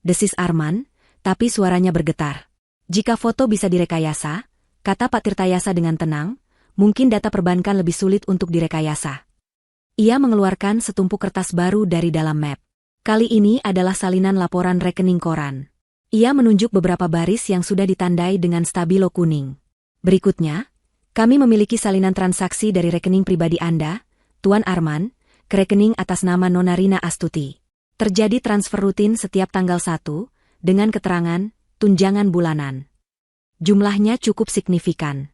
desis Arman, tapi suaranya bergetar. Jika foto bisa direkayasa, kata Pak Tirtayasa dengan tenang, mungkin data perbankan lebih sulit untuk direkayasa. Ia mengeluarkan setumpuk kertas baru dari dalam map. Kali ini adalah salinan laporan rekening koran. Ia menunjuk beberapa baris yang sudah ditandai dengan stabilo kuning. Berikutnya, kami memiliki salinan transaksi dari rekening pribadi Anda, Tuan Arman, ke rekening atas nama Nona Rina Astuti. Terjadi transfer rutin setiap tanggal 1, dengan keterangan, tunjangan bulanan. Jumlahnya cukup signifikan.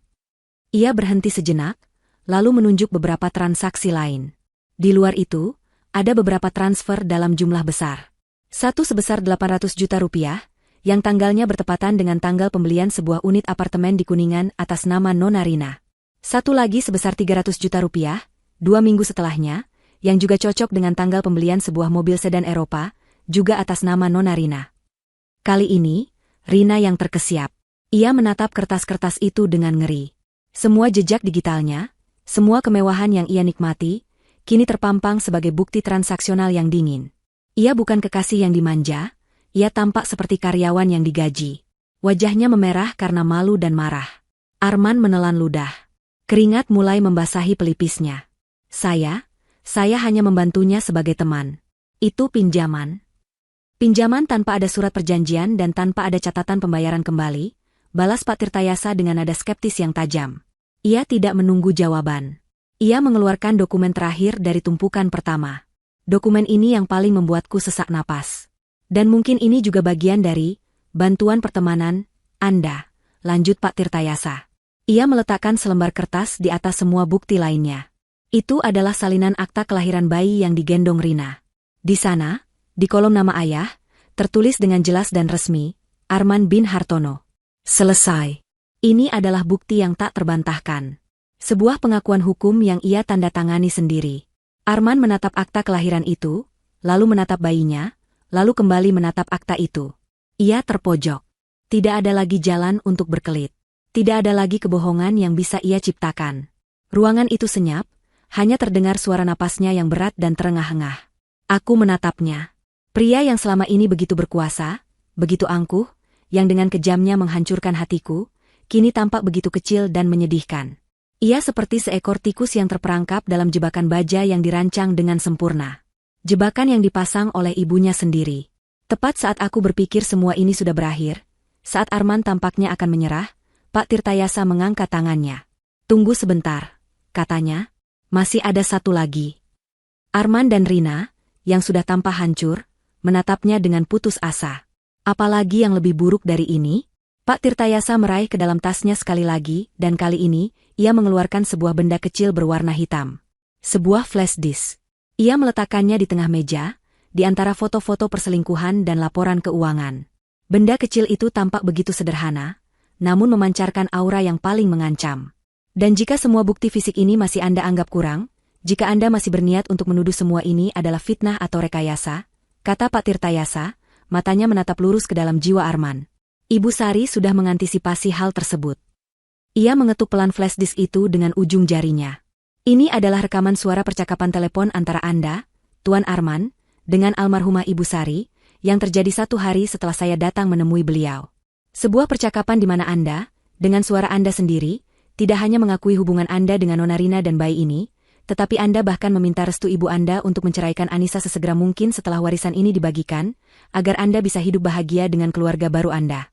Ia berhenti sejenak, lalu menunjuk beberapa transaksi lain. Di luar itu, ada beberapa transfer dalam jumlah besar. Satu sebesar 800 juta rupiah, yang tanggalnya bertepatan dengan tanggal pembelian sebuah unit apartemen di Kuningan atas nama Nona Rina. Satu lagi sebesar 300 juta rupiah, 2 minggu setelahnya, yang juga cocok dengan tanggal pembelian sebuah mobil sedan Eropa, juga atas nama Nona Rina. Kali ini, Rina yang terkesiap. Ia menatap kertas-kertas itu dengan ngeri. Semua jejak digitalnya, semua kemewahan yang ia nikmati, kini terpampang sebagai bukti transaksional yang dingin. Ia bukan kekasih yang dimanja, ia tampak seperti karyawan yang digaji. Wajahnya memerah karena malu dan marah. Arman menelan ludah. Keringat mulai membasahi pelipisnya. Saya hanya membantunya sebagai teman. Itu pinjaman. Pinjaman tanpa ada surat perjanjian dan tanpa ada catatan pembayaran kembali, balas Pak Tirtayasa dengan nada skeptis yang tajam. Ia tidak menunggu jawaban. Ia mengeluarkan dokumen terakhir dari tumpukan pertama. Dokumen ini yang paling membuatku sesak napas. Dan mungkin ini juga bagian dari bantuan pertemanan Anda, lanjut Pak Tirtayasa. Ia meletakkan selembar kertas di atas semua bukti lainnya. Itu adalah salinan akta kelahiran bayi yang digendong Rina. Di sana, di kolom nama ayah, tertulis dengan jelas dan resmi, Arman bin Hartono. Selesai. Ini adalah bukti yang tak terbantahkan. Sebuah pengakuan hukum yang ia tanda tangani sendiri. Arman menatap akta kelahiran itu, lalu menatap bayinya, lalu kembali menatap akta itu. Ia terpojok. Tidak ada lagi jalan untuk berkelit. Tidak ada lagi kebohongan yang bisa ia ciptakan. Ruangan itu senyap, hanya terdengar suara napasnya yang berat dan terengah-engah. Aku menatapnya. Pria yang selama ini begitu berkuasa, begitu angkuh, yang dengan kejamnya menghancurkan hatiku, kini tampak begitu kecil dan menyedihkan. Ia seperti seekor tikus yang terperangkap dalam jebakan baja yang dirancang dengan sempurna. Jebakan yang dipasang oleh ibunya sendiri. Tepat saat aku berpikir semua ini sudah berakhir, saat Arman tampaknya akan menyerah, Pak Tirtayasa mengangkat tangannya. Tunggu sebentar, katanya. Masih ada satu lagi. Arman dan Rina, yang sudah tampak hancur, menatapnya dengan putus asa. Apalagi yang lebih buruk dari ini? Pak Tirtayasa meraih ke dalam tasnya sekali lagi, dan kali ini, ia mengeluarkan sebuah benda kecil berwarna hitam. Sebuah flash disk. Ia meletakkannya di tengah meja, di antara foto-foto perselingkuhan dan laporan keuangan. Benda kecil itu tampak begitu sederhana, namun memancarkan aura yang paling mengancam. Dan jika semua bukti fisik ini masih Anda anggap kurang, jika Anda masih berniat untuk menuduh semua ini adalah fitnah atau rekayasa, kata Pak Tirtayasa, matanya menatap lurus ke dalam jiwa Arman. Ibu Sari sudah mengantisipasi hal tersebut. Ia mengetuk pelan flash disk itu dengan ujung jarinya. Ini adalah rekaman suara percakapan telepon antara Anda, Tuan Arman, dengan almarhumah Ibu Sari, yang terjadi 1 hari setelah saya datang menemui beliau. Sebuah percakapan di mana Anda, dengan suara Anda sendiri, tidak hanya mengakui hubungan Anda dengan Nona Rina dan bayi ini, tetapi Anda bahkan meminta restu ibu Anda untuk menceraikan Anissa sesegera mungkin setelah warisan ini dibagikan, agar Anda bisa hidup bahagia dengan keluarga baru Anda.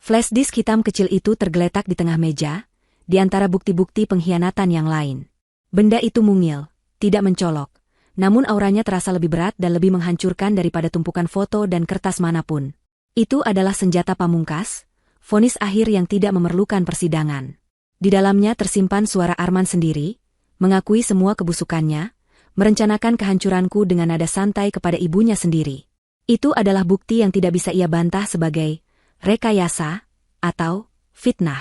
Flash disk hitam kecil itu tergeletak di tengah meja, di antara bukti-bukti pengkhianatan yang lain. Benda itu mungil, tidak mencolok, namun auranya terasa lebih berat dan lebih menghancurkan daripada tumpukan foto dan kertas manapun. Itu adalah senjata pamungkas, vonis akhir yang tidak memerlukan persidangan. Di dalamnya tersimpan suara Arman sendiri, mengakui semua kebusukannya, merencanakan kehancuranku dengan nada santai kepada ibunya sendiri. Itu adalah bukti yang tidak bisa ia bantah sebagai rekayasa atau fitnah.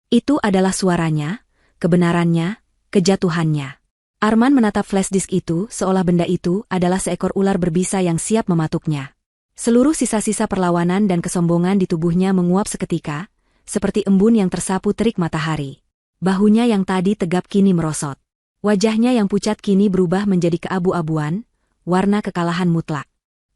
Itu adalah suaranya, kebenarannya, kejatuhannya. Arman menatap flash disk itu seolah benda itu adalah seekor ular berbisa yang siap mematuknya. Seluruh sisa-sisa perlawanan dan kesombongan di tubuhnya menguap seketika, seperti embun yang tersapu terik matahari. Bahunya yang tadi tegap kini merosot. Wajahnya yang pucat kini berubah menjadi keabu-abuan, warna kekalahan mutlak.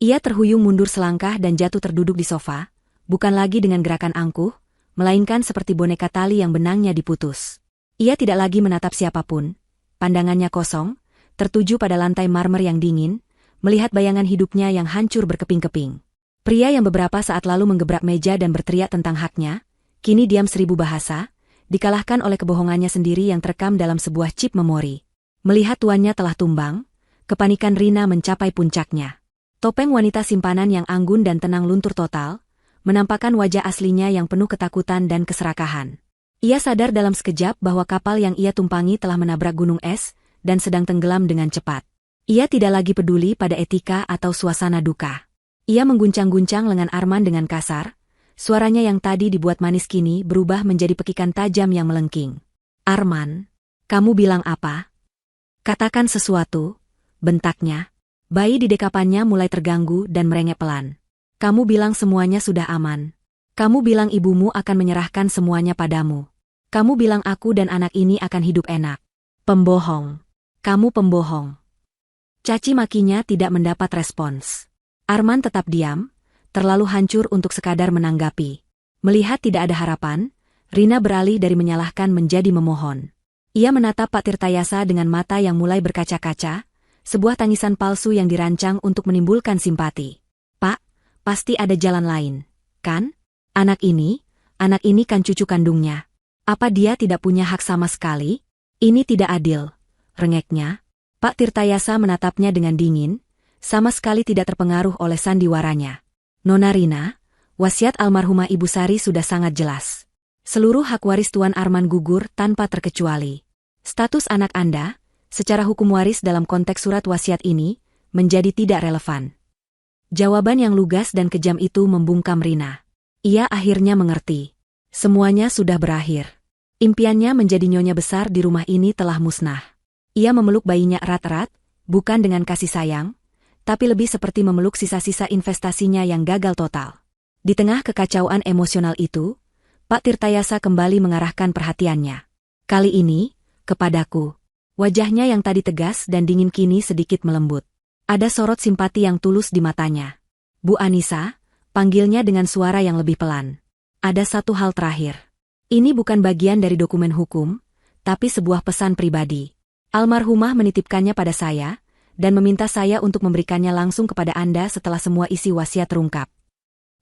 Ia terhuyung mundur selangkah dan jatuh terduduk di sofa, bukan lagi dengan gerakan angkuh, melainkan seperti boneka tali yang benangnya diputus. Ia tidak lagi menatap siapapun, pandangannya kosong, tertuju pada lantai marmer yang dingin, melihat bayangan hidupnya yang hancur berkeping-keping. Pria yang beberapa saat lalu menggebrak meja dan berteriak tentang haknya, kini diam 1000 bahasa, dikalahkan oleh kebohongannya sendiri yang terekam dalam sebuah chip memori. Melihat tuannya telah tumbang, kepanikan Rina mencapai puncaknya. Topeng wanita simpanan yang anggun dan tenang luntur total, menampakkan wajah aslinya yang penuh ketakutan dan keserakahan. Ia sadar dalam sekejap bahwa kapal yang ia tumpangi telah menabrak gunung es, dan sedang tenggelam dengan cepat. Ia tidak lagi peduli pada etika atau suasana duka. Ia mengguncang-guncang lengan Arman dengan kasar, suaranya yang tadi dibuat manis kini berubah menjadi pekikan tajam yang melengking. "Arman, kamu bilang apa? Katakan sesuatu," bentaknya. Bayi di dekapannya mulai terganggu dan merengek pelan. "Kamu bilang semuanya sudah aman. Kamu bilang ibumu akan menyerahkan semuanya padamu. Kamu bilang aku dan anak ini akan hidup enak. Pembohong. Kamu pembohong." Caci makinya tidak mendapat respons. Arman tetap diam, terlalu hancur untuk sekadar menanggapi. Melihat tidak ada harapan, Rina beralih dari menyalahkan menjadi memohon. Ia menatap Pak Tirtayasa dengan mata yang mulai berkaca-kaca, sebuah tangisan palsu yang dirancang untuk menimbulkan simpati. "Pak, pasti ada jalan lain, kan? Anak ini kan cucu kandungnya. Apa dia tidak punya hak sama sekali? Ini tidak adil," rengeknya. Pak Tirtayasa menatapnya dengan dingin, sama sekali tidak terpengaruh oleh sandiwaranya. "Nona Rina, wasiat almarhumah Ibu Sari sudah sangat jelas. Seluruh hak waris Tuan Arman gugur tanpa terkecuali. Status anak Anda, secara hukum waris dalam konteks surat wasiat ini, menjadi tidak relevan." Jawaban yang lugas dan kejam itu membungkam Rina. Ia akhirnya mengerti. Semuanya sudah berakhir. Impiannya menjadi nyonya besar di rumah ini telah musnah. Ia memeluk bayinya erat-erat, bukan dengan kasih sayang, tapi lebih seperti memeluk sisa-sisa investasinya yang gagal total. Di tengah kekacauan emosional itu, Pak Tirtayasa kembali mengarahkan perhatiannya. Kali ini, kepadaku. Wajahnya yang tadi tegas dan dingin kini sedikit melembut. Ada sorot simpati yang tulus di matanya. "Bu Anissa," panggilnya dengan suara yang lebih pelan. "Ada satu hal terakhir. Ini bukan bagian dari dokumen hukum, tapi sebuah pesan pribadi. Almarhumah menitipkannya pada saya, dan meminta saya untuk memberikannya langsung kepada Anda setelah semua isi wasiat terungkap."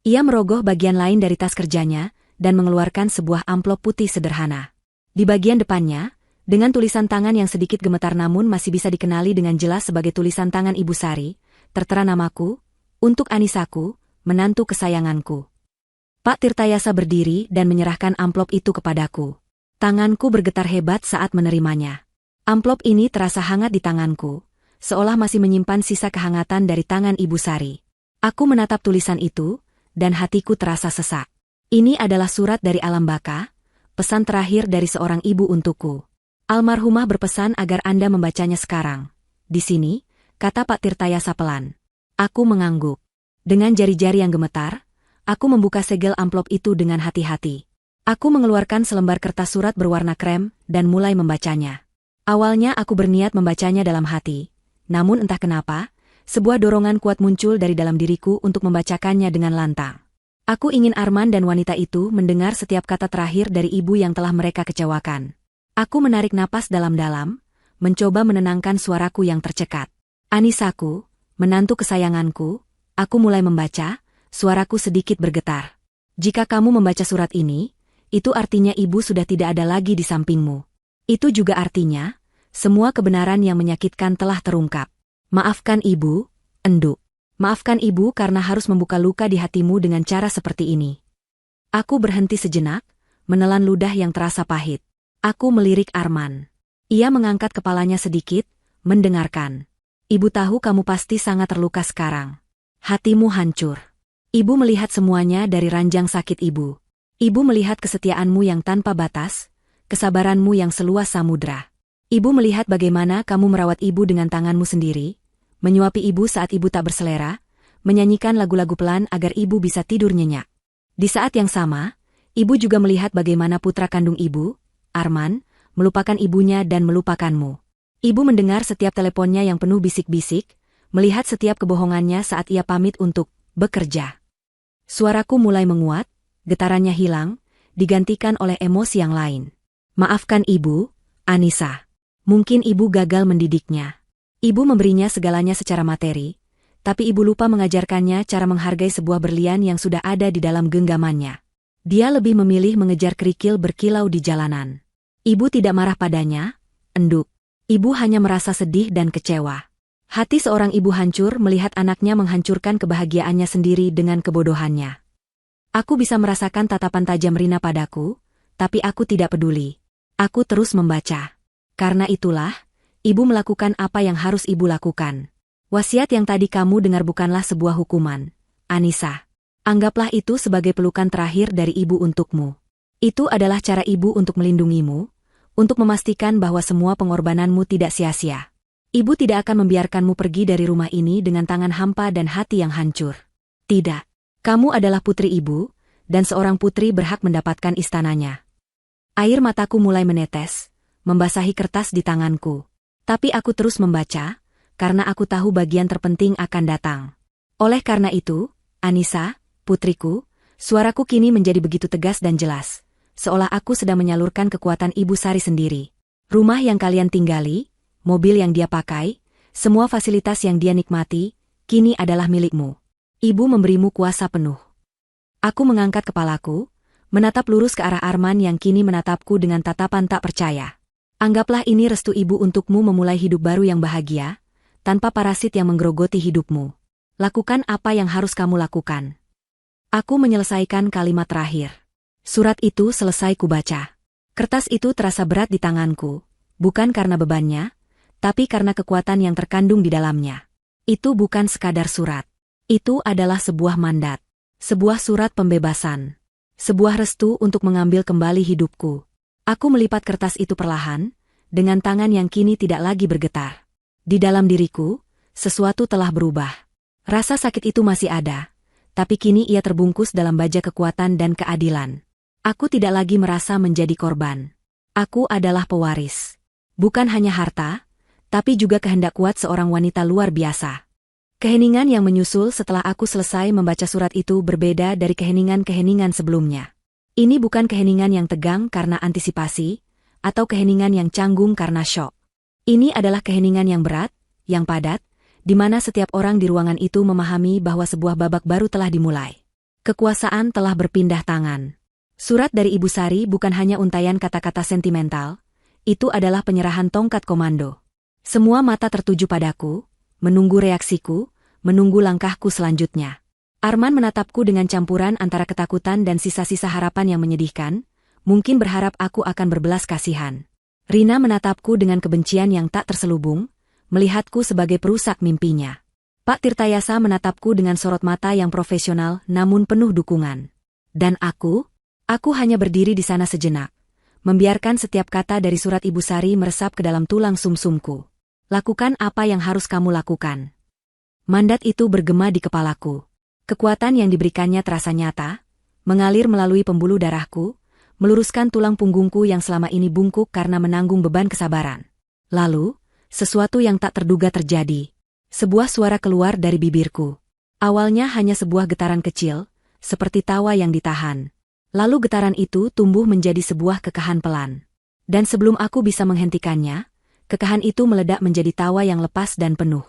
Ia merogoh bagian lain dari tas kerjanya, dan mengeluarkan sebuah amplop putih sederhana. Di bagian depannya, dengan tulisan tangan yang sedikit gemetar namun masih bisa dikenali dengan jelas sebagai tulisan tangan Ibu Sari, tertera namaku, "Untuk Anisaku, menantu kesayanganku." Pak Tirtayasa berdiri dan menyerahkan amplop itu kepadaku. Tanganku bergetar hebat saat menerimanya. Amplop ini terasa hangat di tanganku, seolah masih menyimpan sisa kehangatan dari tangan Ibu Sari. Aku menatap tulisan itu, dan hatiku terasa sesak. Ini adalah surat dari alam baka, pesan terakhir dari seorang ibu untukku. "Almarhumah berpesan agar Anda membacanya sekarang. Di sini," kata Pak Tirtayasa pelan. Aku mengangguk. Dengan jari-jari yang gemetar, aku membuka segel amplop itu dengan hati-hati. Aku mengeluarkan selembar kertas surat berwarna krem, dan mulai membacanya. Awalnya aku berniat membacanya dalam hati. Namun entah kenapa, sebuah dorongan kuat muncul dari dalam diriku untuk membacakannya dengan lantang. Aku ingin Arman dan wanita itu mendengar setiap kata terakhir dari ibu yang telah mereka kecewakan. Aku menarik napas dalam-dalam, mencoba menenangkan suaraku yang tercekat. "Anisaku, menantu kesayanganku," aku mulai membaca, suaraku sedikit bergetar. "Jika kamu membaca surat ini, itu artinya ibu sudah tidak ada lagi di sampingmu. Itu juga artinya, semua kebenaran yang menyakitkan telah terungkap. Maafkan ibu, Enduk. Maafkan ibu karena harus membuka luka di hatimu dengan cara seperti ini." Aku berhenti sejenak, menelan ludah yang terasa pahit. Aku melirik Arman. Ia mengangkat kepalanya sedikit, mendengarkan. "Ibu tahu kamu pasti sangat terluka sekarang. Hatimu hancur. Ibu melihat semuanya dari ranjang sakit ibu. Ibu melihat kesetiaanmu yang tanpa batas, kesabaranmu yang seluas samudra. Ibu melihat bagaimana kamu merawat ibu dengan tanganmu sendiri, menyuapi ibu saat ibu tak berselera, menyanyikan lagu-lagu pelan agar ibu bisa tidur nyenyak. Di saat yang sama, ibu juga melihat bagaimana putra kandung ibu, Arman, melupakan ibunya dan melupakanmu. Ibu mendengar setiap teleponnya yang penuh bisik-bisik, melihat setiap kebohongannya saat ia pamit untuk bekerja. Suaraku mulai menguat, getarannya hilang, digantikan oleh emosi yang lain. Maafkan ibu, Anissa. Mungkin ibu gagal mendidiknya. Ibu memberinya segalanya secara materi, tapi ibu lupa mengajarkannya cara menghargai sebuah berlian yang sudah ada di dalam genggamannya. Dia lebih memilih mengejar kerikil berkilau di jalanan. Ibu tidak marah padanya, enduk. Ibu hanya merasa sedih dan kecewa. Hati seorang ibu hancur melihat anaknya menghancurkan kebahagiaannya sendiri dengan kebodohannya. Aku bisa merasakan tatapan tajam Rina padaku, tapi aku tidak peduli. Aku terus membaca. Karena itulah, ibu melakukan apa yang harus ibu lakukan. Wasiat yang tadi kamu dengar bukanlah sebuah hukuman, Anissa. Anggaplah itu sebagai pelukan terakhir dari ibu untukmu. Itu adalah cara ibu untuk melindungimu, untuk memastikan bahwa semua pengorbananmu tidak sia-sia. Ibu tidak akan membiarkanmu pergi dari rumah ini dengan tangan hampa dan hati yang hancur. Tidak. Kamu adalah putri ibu, dan seorang putri berhak mendapatkan istananya. Air mataku mulai menetes, membasahi kertas di tanganku. Tapi aku terus membaca, karena aku tahu bagian terpenting akan datang. Oleh karena itu, Anissa, putriku, suaraku kini menjadi begitu tegas dan jelas, seolah aku sedang menyalurkan kekuatan Ibu Sari sendiri. Rumah yang kalian tinggali, mobil yang dia pakai, semua fasilitas yang dia nikmati, kini adalah milikmu. Ibu memberimu kuasa penuh. Aku mengangkat kepalaku, menatap lurus ke arah Arman yang kini menatapku dengan tatapan tak percaya. Anggaplah ini restu ibu untukmu memulai hidup baru yang bahagia, tanpa parasit yang menggerogoti hidupmu. Lakukan apa yang harus kamu lakukan. Aku menyelesaikan kalimat terakhir. Surat itu selesai kubaca. Kertas itu terasa berat di tanganku, bukan karena bebannya, tapi karena kekuatan yang terkandung di dalamnya. Itu bukan sekadar surat. Itu adalah sebuah mandat. Sebuah surat pembebasan. Sebuah restu untuk mengambil kembali hidupku. Aku melipat kertas itu perlahan, dengan tangan yang kini tidak lagi bergetar. Di dalam diriku, sesuatu telah berubah. Rasa sakit itu masih ada, tapi kini ia terbungkus dalam baja kekuatan dan keadilan. Aku tidak lagi merasa menjadi korban. Aku adalah pewaris. Bukan hanya harta, tapi juga kehendak kuat seorang wanita luar biasa. Keheningan yang menyusul setelah aku selesai membaca surat itu berbeda dari keheningan-keheningan sebelumnya. Ini bukan keheningan yang tegang karena antisipasi, atau keheningan yang canggung karena syok. Ini adalah keheningan yang berat, yang padat, di mana setiap orang di ruangan itu memahami bahwa sebuah babak baru telah dimulai. Kekuasaan telah berpindah tangan. Surat dari Ibu Sari bukan hanya untaian kata-kata sentimental, itu adalah penyerahan tongkat komando. Semua mata tertuju padaku, menunggu reaksiku, menunggu langkahku selanjutnya. Arman menatapku dengan campuran antara ketakutan dan sisa-sisa harapan yang menyedihkan, mungkin berharap aku akan berbelas kasihan. Rina menatapku dengan kebencian yang tak terselubung, melihatku sebagai perusak mimpinya. Pak Tirtayasa menatapku dengan sorot mata yang profesional namun penuh dukungan. Dan aku hanya berdiri di sana sejenak, membiarkan setiap kata dari surat Ibu Sari meresap ke dalam tulang sumsumku. Lakukan apa yang harus kamu lakukan. Mandat itu bergema di kepalaku. Kekuatan yang diberikannya terasa nyata, mengalir melalui pembuluh darahku, meluruskan tulang punggungku yang selama ini bungkuk karena menanggung beban kesabaran. Lalu, sesuatu yang tak terduga terjadi. Sebuah suara keluar dari bibirku. Awalnya hanya sebuah getaran kecil, seperti tawa yang ditahan. Lalu getaran itu tumbuh menjadi sebuah kekahan pelan. Dan sebelum aku bisa menghentikannya, kekahan itu meledak menjadi tawa yang lepas dan penuh.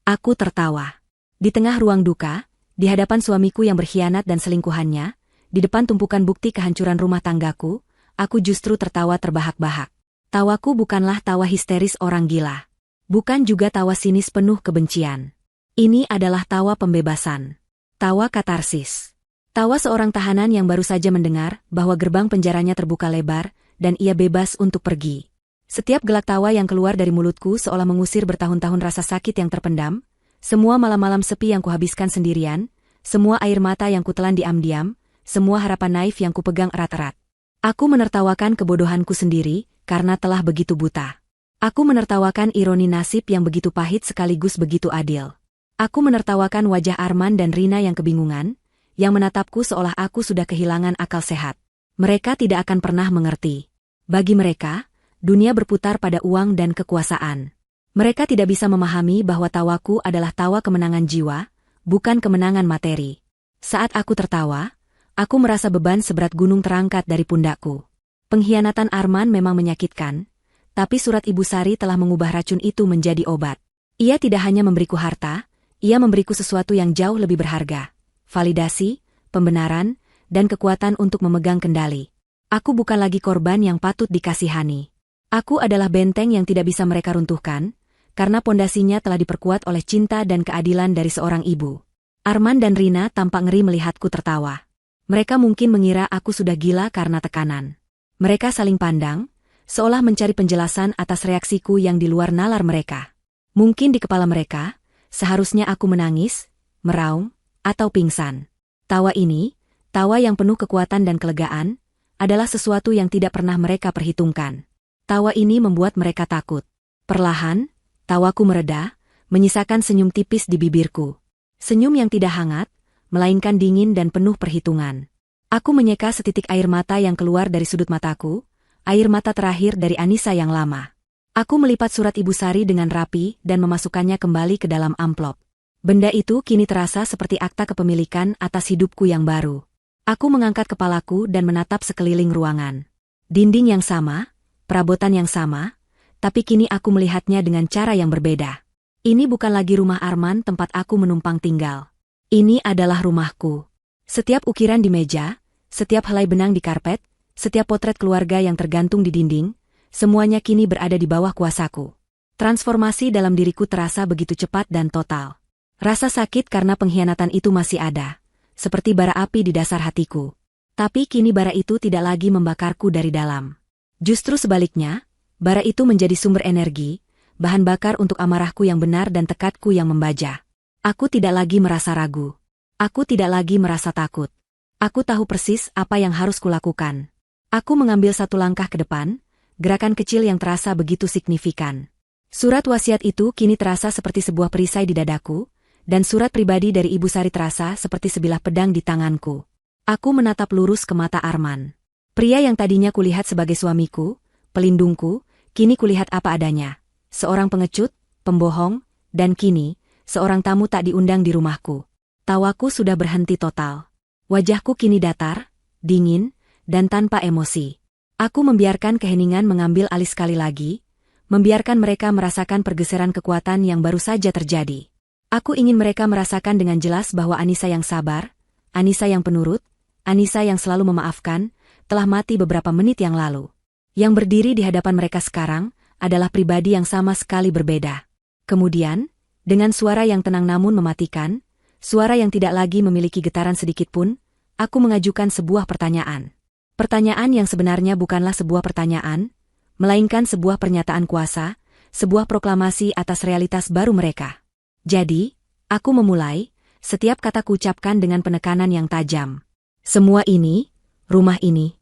Aku tertawa. Di tengah ruang duka, di hadapan suamiku yang berkhianat dan selingkuhannya, di depan tumpukan bukti kehancuran rumah tanggaku, aku justru tertawa terbahak-bahak. Tawaku bukanlah tawa histeris orang gila. Bukan juga tawa sinis penuh kebencian. Ini adalah tawa pembebasan. Tawa katarsis. Tawa seorang tahanan yang baru saja mendengar bahwa gerbang penjaranya terbuka lebar, dan ia bebas untuk pergi. Setiap gelak tawa yang keluar dari mulutku seolah mengusir bertahun-tahun rasa sakit yang terpendam, semua malam-malam sepi yang kuhabiskan sendirian, semua air mata yang kutelan diam-diam, semua harapan naif yang kupegang erat-erat. Aku menertawakan kebodohanku sendiri, karena telah begitu buta. Aku menertawakan ironi nasib yang begitu pahit sekaligus begitu adil. Aku menertawakan wajah Arman dan Rina yang kebingungan, yang menatapku seolah aku sudah kehilangan akal sehat. Mereka tidak akan pernah mengerti. Bagi mereka, dunia berputar pada uang dan kekuasaan. Mereka tidak bisa memahami bahwa tawaku adalah tawa kemenangan jiwa, bukan kemenangan materi. Saat aku tertawa, aku merasa beban seberat gunung terangkat dari pundakku. Pengkhianatan Arman memang menyakitkan, tapi surat Ibu Sari telah mengubah racun itu menjadi obat. Ia tidak hanya memberiku harta, ia memberiku sesuatu yang jauh lebih berharga. Validasi, pembenaran, dan kekuatan untuk memegang kendali. Aku bukan lagi korban yang patut dikasihani. Aku adalah benteng yang tidak bisa mereka runtuhkan, karena pondasinya telah diperkuat oleh cinta dan keadilan dari seorang ibu. Arman dan Rina tampak ngeri melihatku tertawa. Mereka mungkin mengira aku sudah gila karena tekanan. Mereka saling pandang, seolah mencari penjelasan atas reaksiku yang di luar nalar mereka. Mungkin di kepala mereka, seharusnya aku menangis, meraung, atau pingsan. Tawa ini, tawa yang penuh kekuatan dan kelegaan, adalah sesuatu yang tidak pernah mereka perhitungkan. Tawa ini membuat mereka takut. Perlahan, tawaku mereda, menyisakan senyum tipis di bibirku. Senyum yang tidak hangat, melainkan dingin dan penuh perhitungan. Aku menyeka setitik air mata yang keluar dari sudut mataku, air mata terakhir dari Anissa yang lama. Aku melipat surat Ibu Sari dengan rapi dan memasukkannya kembali ke dalam amplop. Benda itu kini terasa seperti akta kepemilikan atas hidupku yang baru. Aku mengangkat kepalaku dan menatap sekeliling ruangan. Dinding yang sama, perabotan yang sama, tapi kini aku melihatnya dengan cara yang berbeda. Ini bukan lagi rumah Arman tempat aku menumpang tinggal. Ini adalah rumahku. Setiap ukiran di meja, setiap helai benang di karpet, setiap potret keluarga yang tergantung di dinding, semuanya kini berada di bawah kuasaku. Transformasi dalam diriku terasa begitu cepat dan total. Rasa sakit karena pengkhianatan itu masih ada, seperti bara api di dasar hatiku. Tapi kini bara itu tidak lagi membakarku dari dalam. Justru sebaliknya, bara itu menjadi sumber energi, bahan bakar untuk amarahku yang benar dan tekadku yang membaja. Aku tidak lagi merasa ragu. Aku tidak lagi merasa takut. Aku tahu persis apa yang harus kulakukan. Aku mengambil satu langkah ke depan, gerakan kecil yang terasa begitu signifikan. Surat wasiat itu kini terasa seperti sebuah perisai di dadaku, dan surat pribadi dari Ibu Sari terasa seperti sebilah pedang di tanganku. Aku menatap lurus ke mata Arman. Pria yang tadinya kulihat sebagai suamiku, pelindungku, kini kulihat apa adanya. Seorang pengecut, pembohong, dan kini, seorang tamu tak diundang di rumahku. Tawaku sudah berhenti total. Wajahku kini datar, dingin, dan tanpa emosi. Aku membiarkan keheningan mengambil alih sekali lagi, membiarkan mereka merasakan pergeseran kekuatan yang baru saja terjadi. Aku ingin mereka merasakan dengan jelas bahwa Anissa yang sabar, Anissa yang penurut, Anissa yang selalu memaafkan, telah mati beberapa menit yang lalu. Yang berdiri di hadapan mereka sekarang adalah pribadi yang sama sekali berbeda. Kemudian, dengan suara yang tenang namun mematikan, suara yang tidak lagi memiliki getaran sedikitpun, aku mengajukan sebuah pertanyaan. Pertanyaan yang sebenarnya bukanlah sebuah pertanyaan, melainkan sebuah pernyataan kuasa, sebuah proklamasi atas realitas baru mereka. Jadi, aku memulai, setiap kata kuucapkan dengan penekanan yang tajam. Semua ini, rumah ini.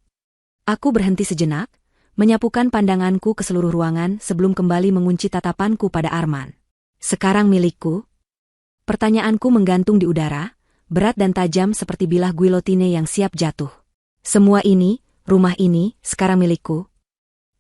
Aku berhenti sejenak, menyapukan pandanganku ke seluruh ruangan sebelum kembali mengunci tatapanku pada Arman. Sekarang milikku? Pertanyaanku menggantung di udara, berat dan tajam seperti bilah guillotine yang siap jatuh. Semua ini, rumah ini, sekarang milikku?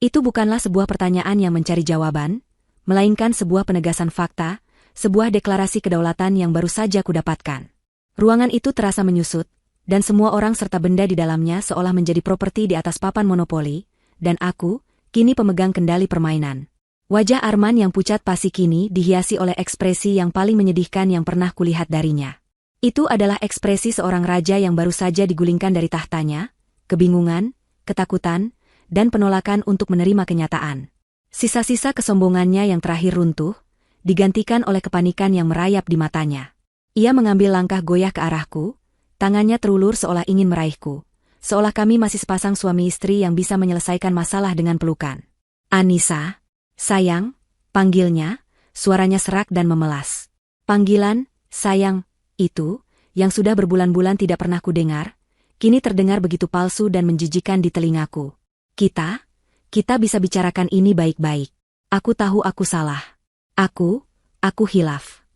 Itu bukanlah sebuah pertanyaan yang mencari jawaban, melainkan sebuah penegasan fakta, sebuah deklarasi kedaulatan yang baru saja kudapatkan. Ruangan itu terasa menyusut, dan semua orang serta benda di dalamnya seolah menjadi properti di atas papan monopoli, dan aku, kini pemegang kendali permainan. Wajah Arman yang pucat pasi kini dihiasi oleh ekspresi yang paling menyedihkan yang pernah kulihat darinya. Itu adalah ekspresi seorang raja yang baru saja digulingkan dari tahtanya, kebingungan, ketakutan, dan penolakan untuk menerima kenyataan. Sisa-sisa kesombongannya yang terakhir runtuh, digantikan oleh kepanikan yang merayap di matanya. Ia mengambil langkah goyah ke arahku, tangannya terulur seolah ingin meraihku, seolah kami masih sepasang suami istri yang bisa menyelesaikan masalah dengan pelukan. Anissa, sayang, panggilnya, suaranya serak dan memelas. Panggilan, sayang, itu, yang sudah berbulan-bulan tidak pernah kudengar, kini terdengar begitu palsu dan menjijikan di telingaku. Kita bisa bicarakan ini baik-baik. Aku tahu aku salah. Aku hilaf.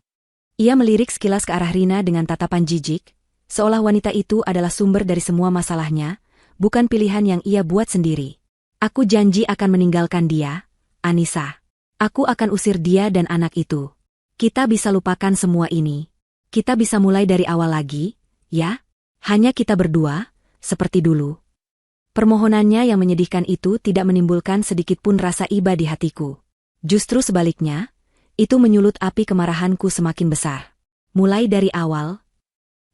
Ia melirik sekilas ke arah Rina dengan tatapan jijik, seolah wanita itu adalah sumber dari semua masalahnya, bukan pilihan yang ia buat sendiri. Aku janji akan meninggalkan dia, Anissa. Aku akan usir dia dan anak itu. Kita bisa lupakan semua ini. Kita bisa mulai dari awal lagi, ya? Hanya kita berdua, seperti dulu. Permohonannya yang menyedihkan itu tidak menimbulkan sedikitpun rasa iba di hatiku. Justru sebaliknya, itu menyulut api kemarahanku semakin besar. Mulai dari awal,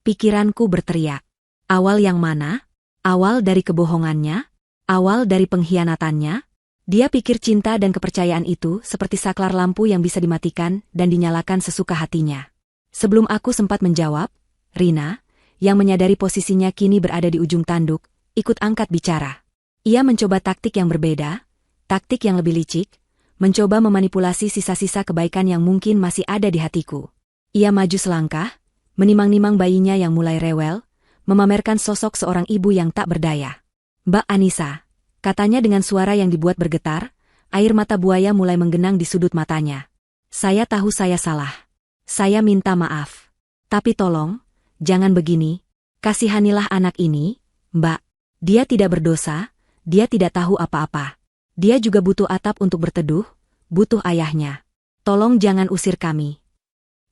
pikiranku berteriak. Awal yang mana? Awal dari kebohongannya? Awal dari pengkhianatannya? Dia pikir cinta dan kepercayaan itu seperti saklar lampu yang bisa dimatikan dan dinyalakan sesuka hatinya. Sebelum aku sempat menjawab, Rina, yang menyadari posisinya kini berada di ujung tanduk, ikut angkat bicara. Ia mencoba taktik yang berbeda, taktik yang lebih licik, mencoba memanipulasi sisa-sisa kebaikan yang mungkin masih ada di hatiku. Ia maju selangkah, menimang-nimang bayinya yang mulai rewel, memamerkan sosok seorang ibu yang tak berdaya. Mbak Anissa, katanya dengan suara yang dibuat bergetar, air mata buaya mulai menggenang di sudut matanya. Saya tahu saya salah. Saya minta maaf. Tapi tolong, jangan begini. Kasihanilah anak ini, Mbak. Dia tidak berdosa, dia tidak tahu apa-apa. Dia juga butuh atap untuk berteduh, butuh ayahnya. Tolong jangan usir kami.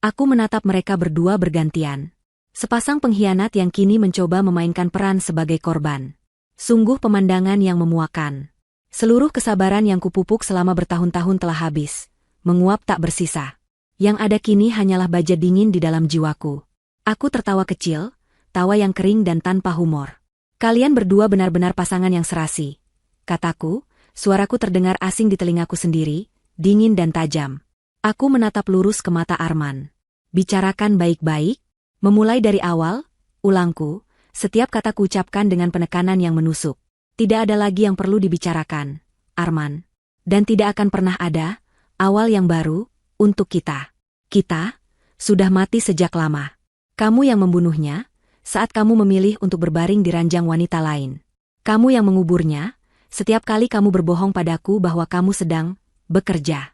Aku menatap mereka berdua bergantian. Sepasang pengkhianat yang kini mencoba memainkan peran sebagai korban. Sungguh pemandangan yang memuakan. Seluruh kesabaran yang kupupuk selama bertahun-tahun telah habis, menguap tak bersisa. Yang ada kini hanyalah baja dingin di dalam jiwaku. Aku tertawa kecil, tawa yang kering dan tanpa humor. Kalian berdua benar-benar pasangan yang serasi, kataku, suaraku terdengar asing di telingaku sendiri, dingin dan tajam. Aku menatap lurus ke mata Arman. Bicarakan baik-baik, memulai dari awal, ulangku. Setiap kata kuucapkan dengan penekanan yang menusuk. Tidak ada lagi yang perlu dibicarakan, Arman. Dan tidak akan pernah ada, awal yang baru, untuk kita. Kita, sudah mati sejak lama. Kamu yang membunuhnya, saat kamu memilih untuk berbaring di ranjang wanita lain. Kamu yang menguburnya, setiap kali kamu berbohong padaku bahwa kamu sedang bekerja.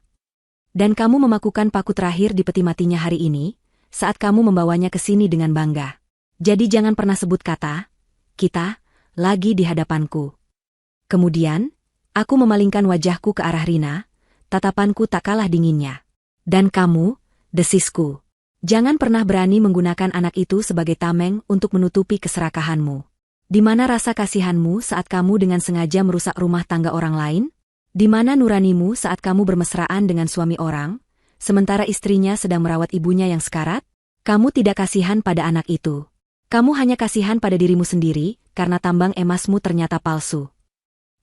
Dan kamu memakukan paku terakhir di peti matinya hari ini, saat kamu membawanya ke sini dengan bangga. Jadi jangan pernah sebut kata, kita, lagi di hadapanku. Kemudian, aku memalingkan wajahku ke arah Rina, tatapanku tak kalah dinginnya. Dan kamu, desisku. Jangan pernah berani menggunakan anak itu sebagai tameng untuk menutupi keserakahanmu. Di mana rasa kasihanmu saat kamu dengan sengaja merusak rumah tangga orang lain? Di mana nuranimu saat kamu bermesraan dengan suami orang, sementara istrinya sedang merawat ibunya yang sekarat? Kamu tidak kasihan pada anak itu. Kamu hanya kasihan pada dirimu sendiri, karena tambang emasmu ternyata palsu.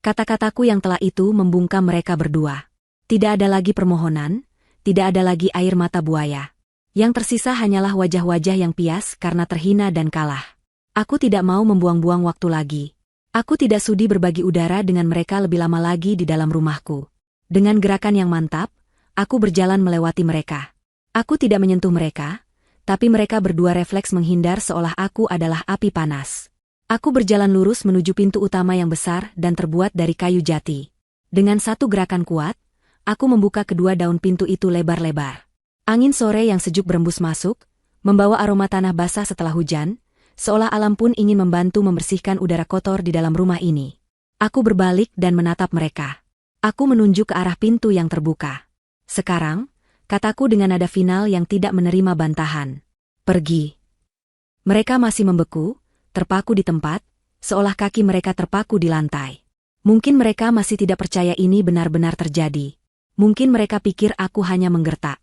Kata-kataku yang telah itu membungkam mereka berdua. Tidak ada lagi permohonan, tidak ada lagi air mata buaya. Yang tersisa hanyalah wajah-wajah yang pias karena terhina dan kalah. Aku tidak mau membuang-buang waktu lagi. Aku tidak sudi berbagi udara dengan mereka lebih lama lagi di dalam rumahku. Dengan gerakan yang mantap, aku berjalan melewati mereka. Aku tidak menyentuh mereka, tapi mereka berdua refleks menghindar seolah aku adalah api panas. Aku berjalan lurus menuju pintu utama yang besar dan terbuat dari kayu jati. Dengan satu gerakan kuat, aku membuka kedua daun pintu itu lebar-lebar. Angin sore yang sejuk berembus masuk, membawa aroma tanah basah setelah hujan, seolah alam pun ingin membantu membersihkan udara kotor di dalam rumah ini. Aku berbalik dan menatap mereka. Aku menunjuk ke arah pintu yang terbuka. Sekarang, kataku dengan nada final yang tidak menerima bantahan. Pergi. Mereka masih membeku, terpaku di tempat, seolah kaki mereka terpaku di lantai. Mungkin mereka masih tidak percaya ini benar-benar terjadi. Mungkin mereka pikir aku hanya menggertak.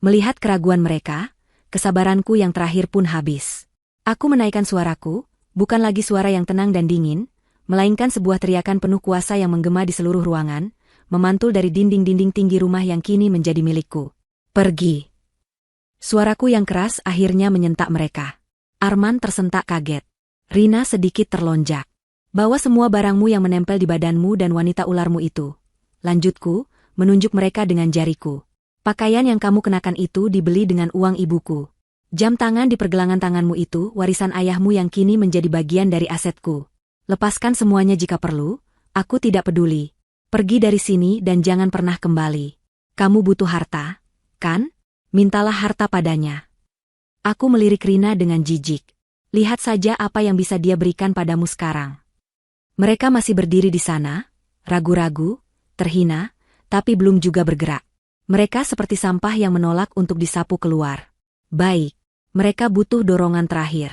Melihat keraguan mereka, kesabaranku yang terakhir pun habis. Aku menaikkan suaraku, bukan lagi suara yang tenang dan dingin, melainkan sebuah teriakan penuh kuasa yang menggema di seluruh ruangan, memantul dari dinding-dinding tinggi rumah yang kini menjadi milikku. Pergi. Suaraku yang keras akhirnya menyentak mereka. Arman tersentak kaget. Rina sedikit terlonjak. Bawa semua barangmu yang menempel di badanmu dan wanita ularmu itu. Lanjutku, menunjuk mereka dengan jariku. Pakaian yang kamu kenakan itu dibeli dengan uang ibuku. Jam tangan di pergelangan tanganmu itu warisan ayahmu yang kini menjadi bagian dari asetku. Lepaskan semuanya jika perlu, aku tidak peduli. Pergi dari sini dan jangan pernah kembali. Kamu butuh harta, kan? Mintalah harta padanya. Aku melirik Rina dengan jijik. Lihat saja apa yang bisa dia berikan padamu sekarang. Mereka masih berdiri di sana, ragu-ragu, terhina, tapi belum juga bergerak. Mereka seperti sampah yang menolak untuk disapu keluar. Baik, mereka butuh dorongan terakhir.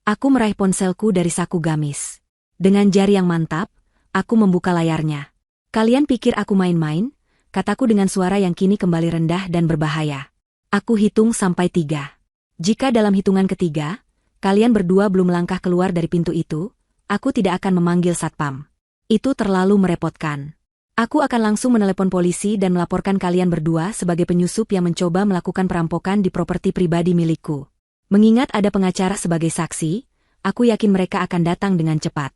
Aku meraih ponselku dari saku gamis. Dengan jari yang mantap, aku membuka layarnya. Kalian pikir aku main-main? Kataku dengan suara yang kini kembali rendah dan berbahaya. Aku hitung sampai 3. Jika dalam hitungan ketiga, kalian berdua belum melangkah keluar dari pintu itu, aku tidak akan memanggil satpam. Itu terlalu merepotkan. Aku akan langsung menelepon polisi dan melaporkan kalian berdua sebagai penyusup yang mencoba melakukan perampokan di properti pribadi milikku. Mengingat ada pengacara sebagai saksi, aku yakin mereka akan datang dengan cepat.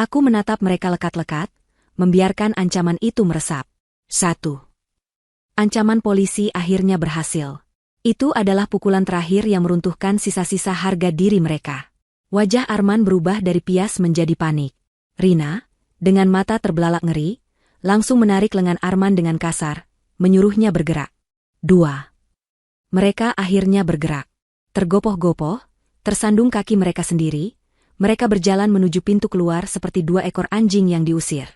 Aku menatap mereka lekat-lekat, membiarkan ancaman itu meresap. 1. Ancaman polisi akhirnya berhasil. Itu adalah pukulan terakhir yang meruntuhkan sisa-sisa harga diri mereka. Wajah Arman berubah dari pias menjadi panik. Rina, dengan mata terbelalak ngeri, langsung menarik lengan Arman dengan kasar, menyuruhnya bergerak. 2. Mereka akhirnya bergerak. Tergopoh-gopoh, tersandung kaki mereka sendiri, mereka berjalan menuju pintu keluar seperti 2 ekor anjing yang diusir.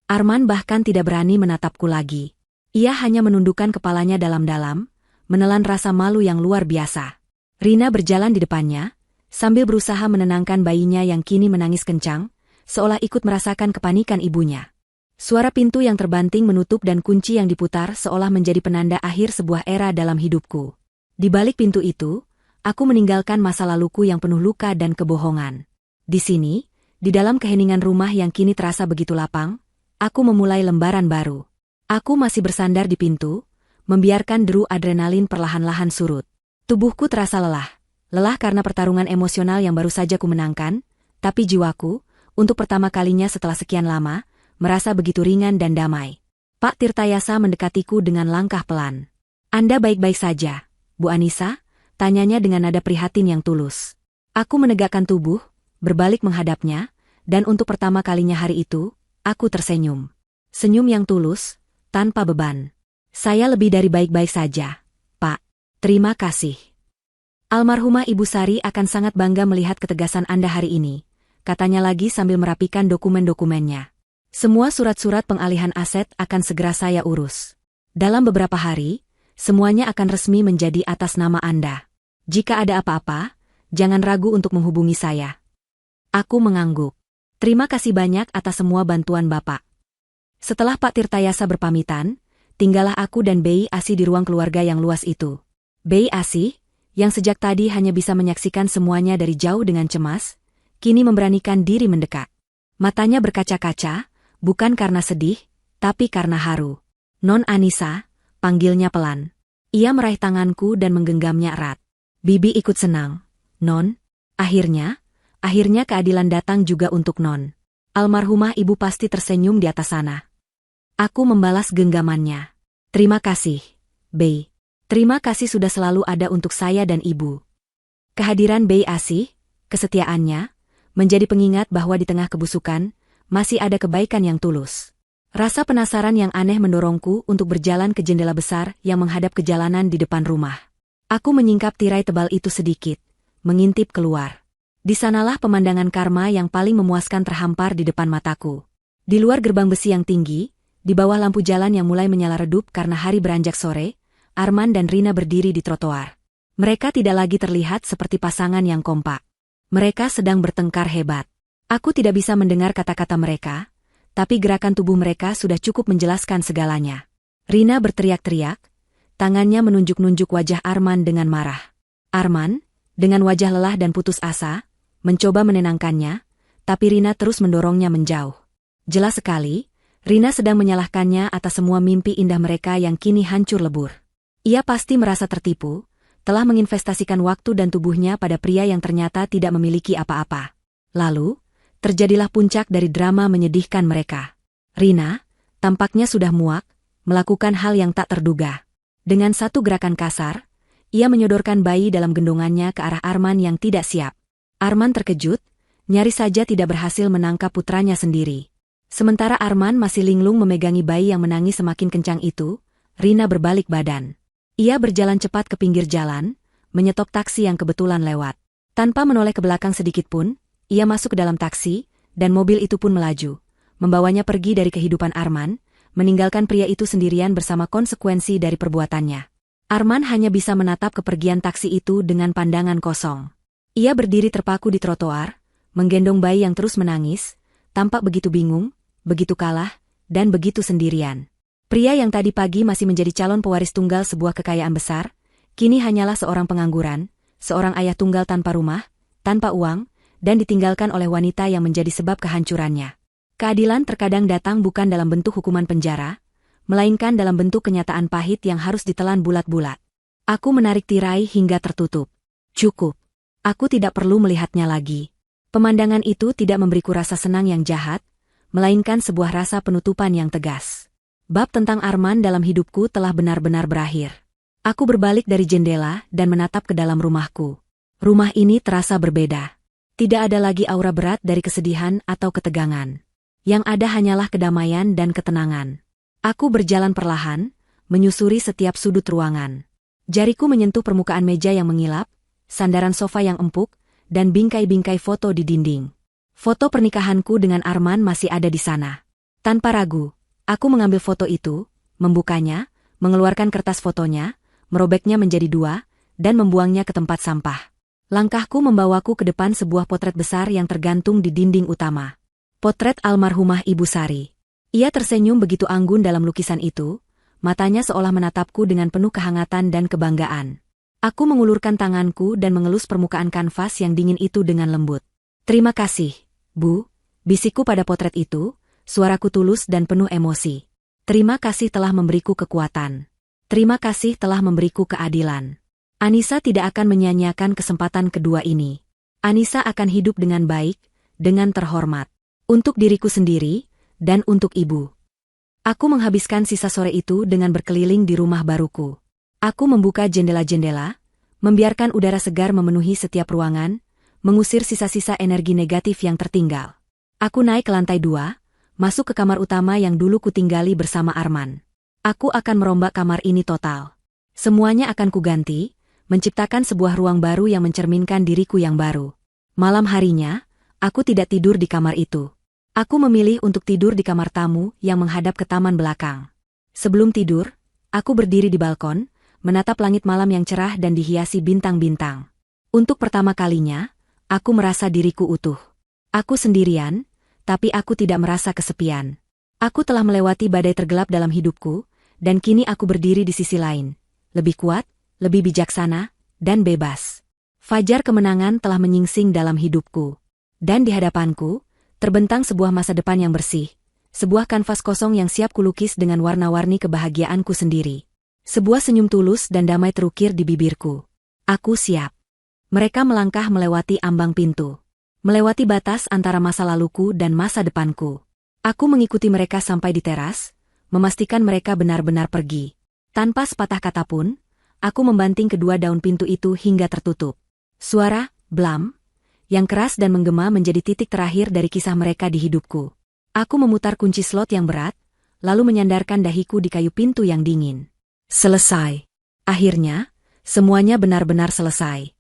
Arman bahkan tidak berani menatapku lagi. Ia hanya menundukkan kepalanya dalam-dalam, menelan rasa malu yang luar biasa. Rina berjalan di depannya, sambil berusaha menenangkan bayinya yang kini menangis kencang, seolah ikut merasakan kepanikan ibunya. Suara pintu yang terbanting menutup dan kunci yang diputar seolah menjadi penanda akhir sebuah era dalam hidupku. Di balik pintu itu, aku meninggalkan masa laluku yang penuh luka dan kebohongan. Di sini, di dalam keheningan rumah yang kini terasa begitu lapang, aku memulai lembaran baru. Aku masih bersandar di pintu, membiarkan deru adrenalin perlahan-lahan surut. Tubuhku terasa lelah karena pertarungan emosional yang baru saja kumenangkan, tapi jiwaku, untuk pertama kalinya setelah sekian lama, merasa begitu ringan dan damai. Pak Tirtayasa mendekatiku dengan langkah pelan. "Anda baik-baik saja, Bu Anissa?" tanyanya dengan nada prihatin yang tulus. Aku menegakkan tubuh, berbalik menghadapnya, dan untuk pertama kalinya hari itu, aku tersenyum. Senyum yang tulus, tanpa beban. "Saya lebih dari baik-baik saja, Pak. Terima kasih. Almarhumah Ibu Sari akan sangat bangga melihat ketegasan Anda hari ini," katanya lagi sambil merapikan dokumen-dokumennya. "Semua surat-surat pengalihan aset akan segera saya urus. Dalam beberapa hari, semuanya akan resmi menjadi atas nama Anda. Jika ada apa-apa, jangan ragu untuk menghubungi saya." Aku mengangguk. "Terima kasih banyak atas semua bantuan Bapak." Setelah Pak Tirtayasa berpamitan, tinggallah aku dan Bei Asih di ruang keluarga yang luas itu. Bei Asih, yang sejak tadi hanya bisa menyaksikan semuanya dari jauh dengan cemas, kini memberanikan diri mendekat. Matanya berkaca-kaca, bukan karena sedih, tapi karena haru. "Non Anissa," panggilnya pelan. Ia meraih tanganku dan menggenggamnya erat. "Bibi ikut senang, Non. Akhirnya keadilan datang juga untuk Non. Almarhumah ibu pasti tersenyum di atas sana." Aku membalas genggamannya. "Terima kasih, Bei. Terima kasih sudah selalu ada untuk saya dan ibu." Kehadiran Bei Asih, kesetiaannya, menjadi pengingat bahwa di tengah kebusukan, masih ada kebaikan yang tulus. Rasa penasaran yang aneh mendorongku untuk berjalan ke jendela besar yang menghadap ke jalanan di depan rumah. Aku menyingkap tirai tebal itu sedikit, mengintip keluar. Di sanalah pemandangan karma yang paling memuaskan terhampar di depan mataku. Di luar gerbang besi yang tinggi, di bawah lampu jalan yang mulai menyala redup karena hari beranjak sore, Arman dan Rina berdiri di trotoar. Mereka tidak lagi terlihat seperti pasangan yang kompak. Mereka sedang bertengkar hebat. Aku tidak bisa mendengar kata-kata mereka, tapi gerakan tubuh mereka sudah cukup menjelaskan segalanya. Rina berteriak-teriak, tangannya menunjuk-nunjuk wajah Arman dengan marah. Arman, dengan wajah lelah dan putus asa, mencoba menenangkannya, tapi Rina terus mendorongnya menjauh. Jelas sekali, Rina sedang menyalahkannya atas semua mimpi indah mereka yang kini hancur lebur. Ia pasti merasa tertipu, telah menginvestasikan waktu dan tubuhnya pada pria yang ternyata tidak memiliki apa-apa. Lalu, terjadilah puncak dari drama menyedihkan mereka. Rina, tampaknya sudah muak, melakukan hal yang tak terduga. Dengan satu gerakan kasar, ia menyodorkan bayi dalam gendongannya ke arah Arman yang tidak siap. Arman terkejut, nyaris saja tidak berhasil menangkap putranya sendiri. Sementara Arman masih linglung memegangi bayi yang menangis semakin kencang itu, Rina berbalik badan. Ia berjalan cepat ke pinggir jalan, menyetop taksi yang kebetulan lewat. Tanpa menoleh ke belakang sedikit pun, ia masuk ke dalam taksi, dan mobil itu pun melaju, membawanya pergi dari kehidupan Arman, meninggalkan pria itu sendirian bersama konsekuensi dari perbuatannya. Arman hanya bisa menatap kepergian taksi itu dengan pandangan kosong. Ia berdiri terpaku di trotoar, menggendong bayi yang terus menangis, tampak begitu bingung, begitu kalah, dan begitu sendirian. Pria yang tadi pagi masih menjadi calon pewaris tunggal sebuah kekayaan besar, kini hanyalah seorang pengangguran, seorang ayah tunggal tanpa rumah, tanpa uang, dan ditinggalkan oleh wanita yang menjadi sebab kehancurannya. Keadilan terkadang datang bukan dalam bentuk hukuman penjara, melainkan dalam bentuk kenyataan pahit yang harus ditelan bulat-bulat. Aku menarik tirai hingga tertutup. Cukup. Aku tidak perlu melihatnya lagi. Pemandangan itu tidak memberiku rasa senang yang jahat, melainkan sebuah rasa penutupan yang tegas. Bab tentang Arman dalam hidupku telah benar-benar berakhir. Aku berbalik dari jendela dan menatap ke dalam rumahku. Rumah ini terasa berbeda. Tidak ada lagi aura berat dari kesedihan atau ketegangan. Yang ada hanyalah kedamaian dan ketenangan. Aku berjalan perlahan, menyusuri setiap sudut ruangan. Jariku menyentuh permukaan meja yang mengilap, sandaran sofa yang empuk, dan bingkai-bingkai foto di dinding. Foto pernikahanku dengan Arman masih ada di sana. Tanpa ragu, aku mengambil foto itu, membukanya, mengeluarkan kertas fotonya, merobeknya menjadi dua, dan membuangnya ke tempat sampah. Langkahku membawaku ke depan sebuah potret besar yang tergantung di dinding utama. Potret almarhumah Ibu Sari. Ia tersenyum begitu anggun dalam lukisan itu, matanya seolah menatapku dengan penuh kehangatan dan kebanggaan. Aku mengulurkan tanganku dan mengelus permukaan kanvas yang dingin itu dengan lembut. "Terima kasih, Bu," bisikku pada potret itu, suaraku tulus dan penuh emosi. "Terima kasih telah memberiku kekuatan. Terima kasih telah memberiku keadilan. Anissa tidak akan menyia-nyiakan kesempatan kedua ini. Anissa akan hidup dengan baik, dengan terhormat. Untuk diriku sendiri, dan untuk Ibu." Aku menghabiskan sisa sore itu dengan berkeliling di rumah baruku. Aku membuka jendela-jendela, membiarkan udara segar memenuhi setiap ruangan, mengusir sisa-sisa energi negatif yang tertinggal. Aku naik ke lantai 2, masuk ke kamar utama yang dulu kutinggali bersama Arman. Aku akan merombak kamar ini total. Semuanya akan kuganti, menciptakan sebuah ruang baru yang mencerminkan diriku yang baru. Malam harinya, aku tidak tidur di kamar itu. Aku memilih untuk tidur di kamar tamu yang menghadap ke taman belakang. Sebelum tidur, aku berdiri di balkon, menatap langit malam yang cerah dan dihiasi bintang-bintang. Untuk pertama kalinya, aku merasa diriku utuh. Aku sendirian, tapi aku tidak merasa kesepian. Aku telah melewati badai tergelap dalam hidupku, dan kini aku berdiri di sisi lain. Lebih kuat, lebih bijaksana, dan bebas. Fajar kemenangan telah menyingsing dalam hidupku. Dan di hadapanku, terbentang sebuah masa depan yang bersih, sebuah kanvas kosong yang siap kulukis dengan warna-warni kebahagiaanku sendiri. Sebuah senyum tulus dan damai terukir di bibirku. Aku siap. Mereka melangkah melewati ambang pintu. Melewati batas antara masa laluku dan masa depanku. Aku mengikuti mereka sampai di teras, memastikan mereka benar-benar pergi. Tanpa sepatah kata pun, aku membanting kedua daun pintu itu hingga tertutup. Suara, blam, yang keras dan menggema menjadi titik terakhir dari kisah mereka di hidupku. Aku memutar kunci slot yang berat, lalu menyandarkan dahiku di kayu pintu yang dingin. Selesai. Akhirnya, semuanya benar-benar selesai.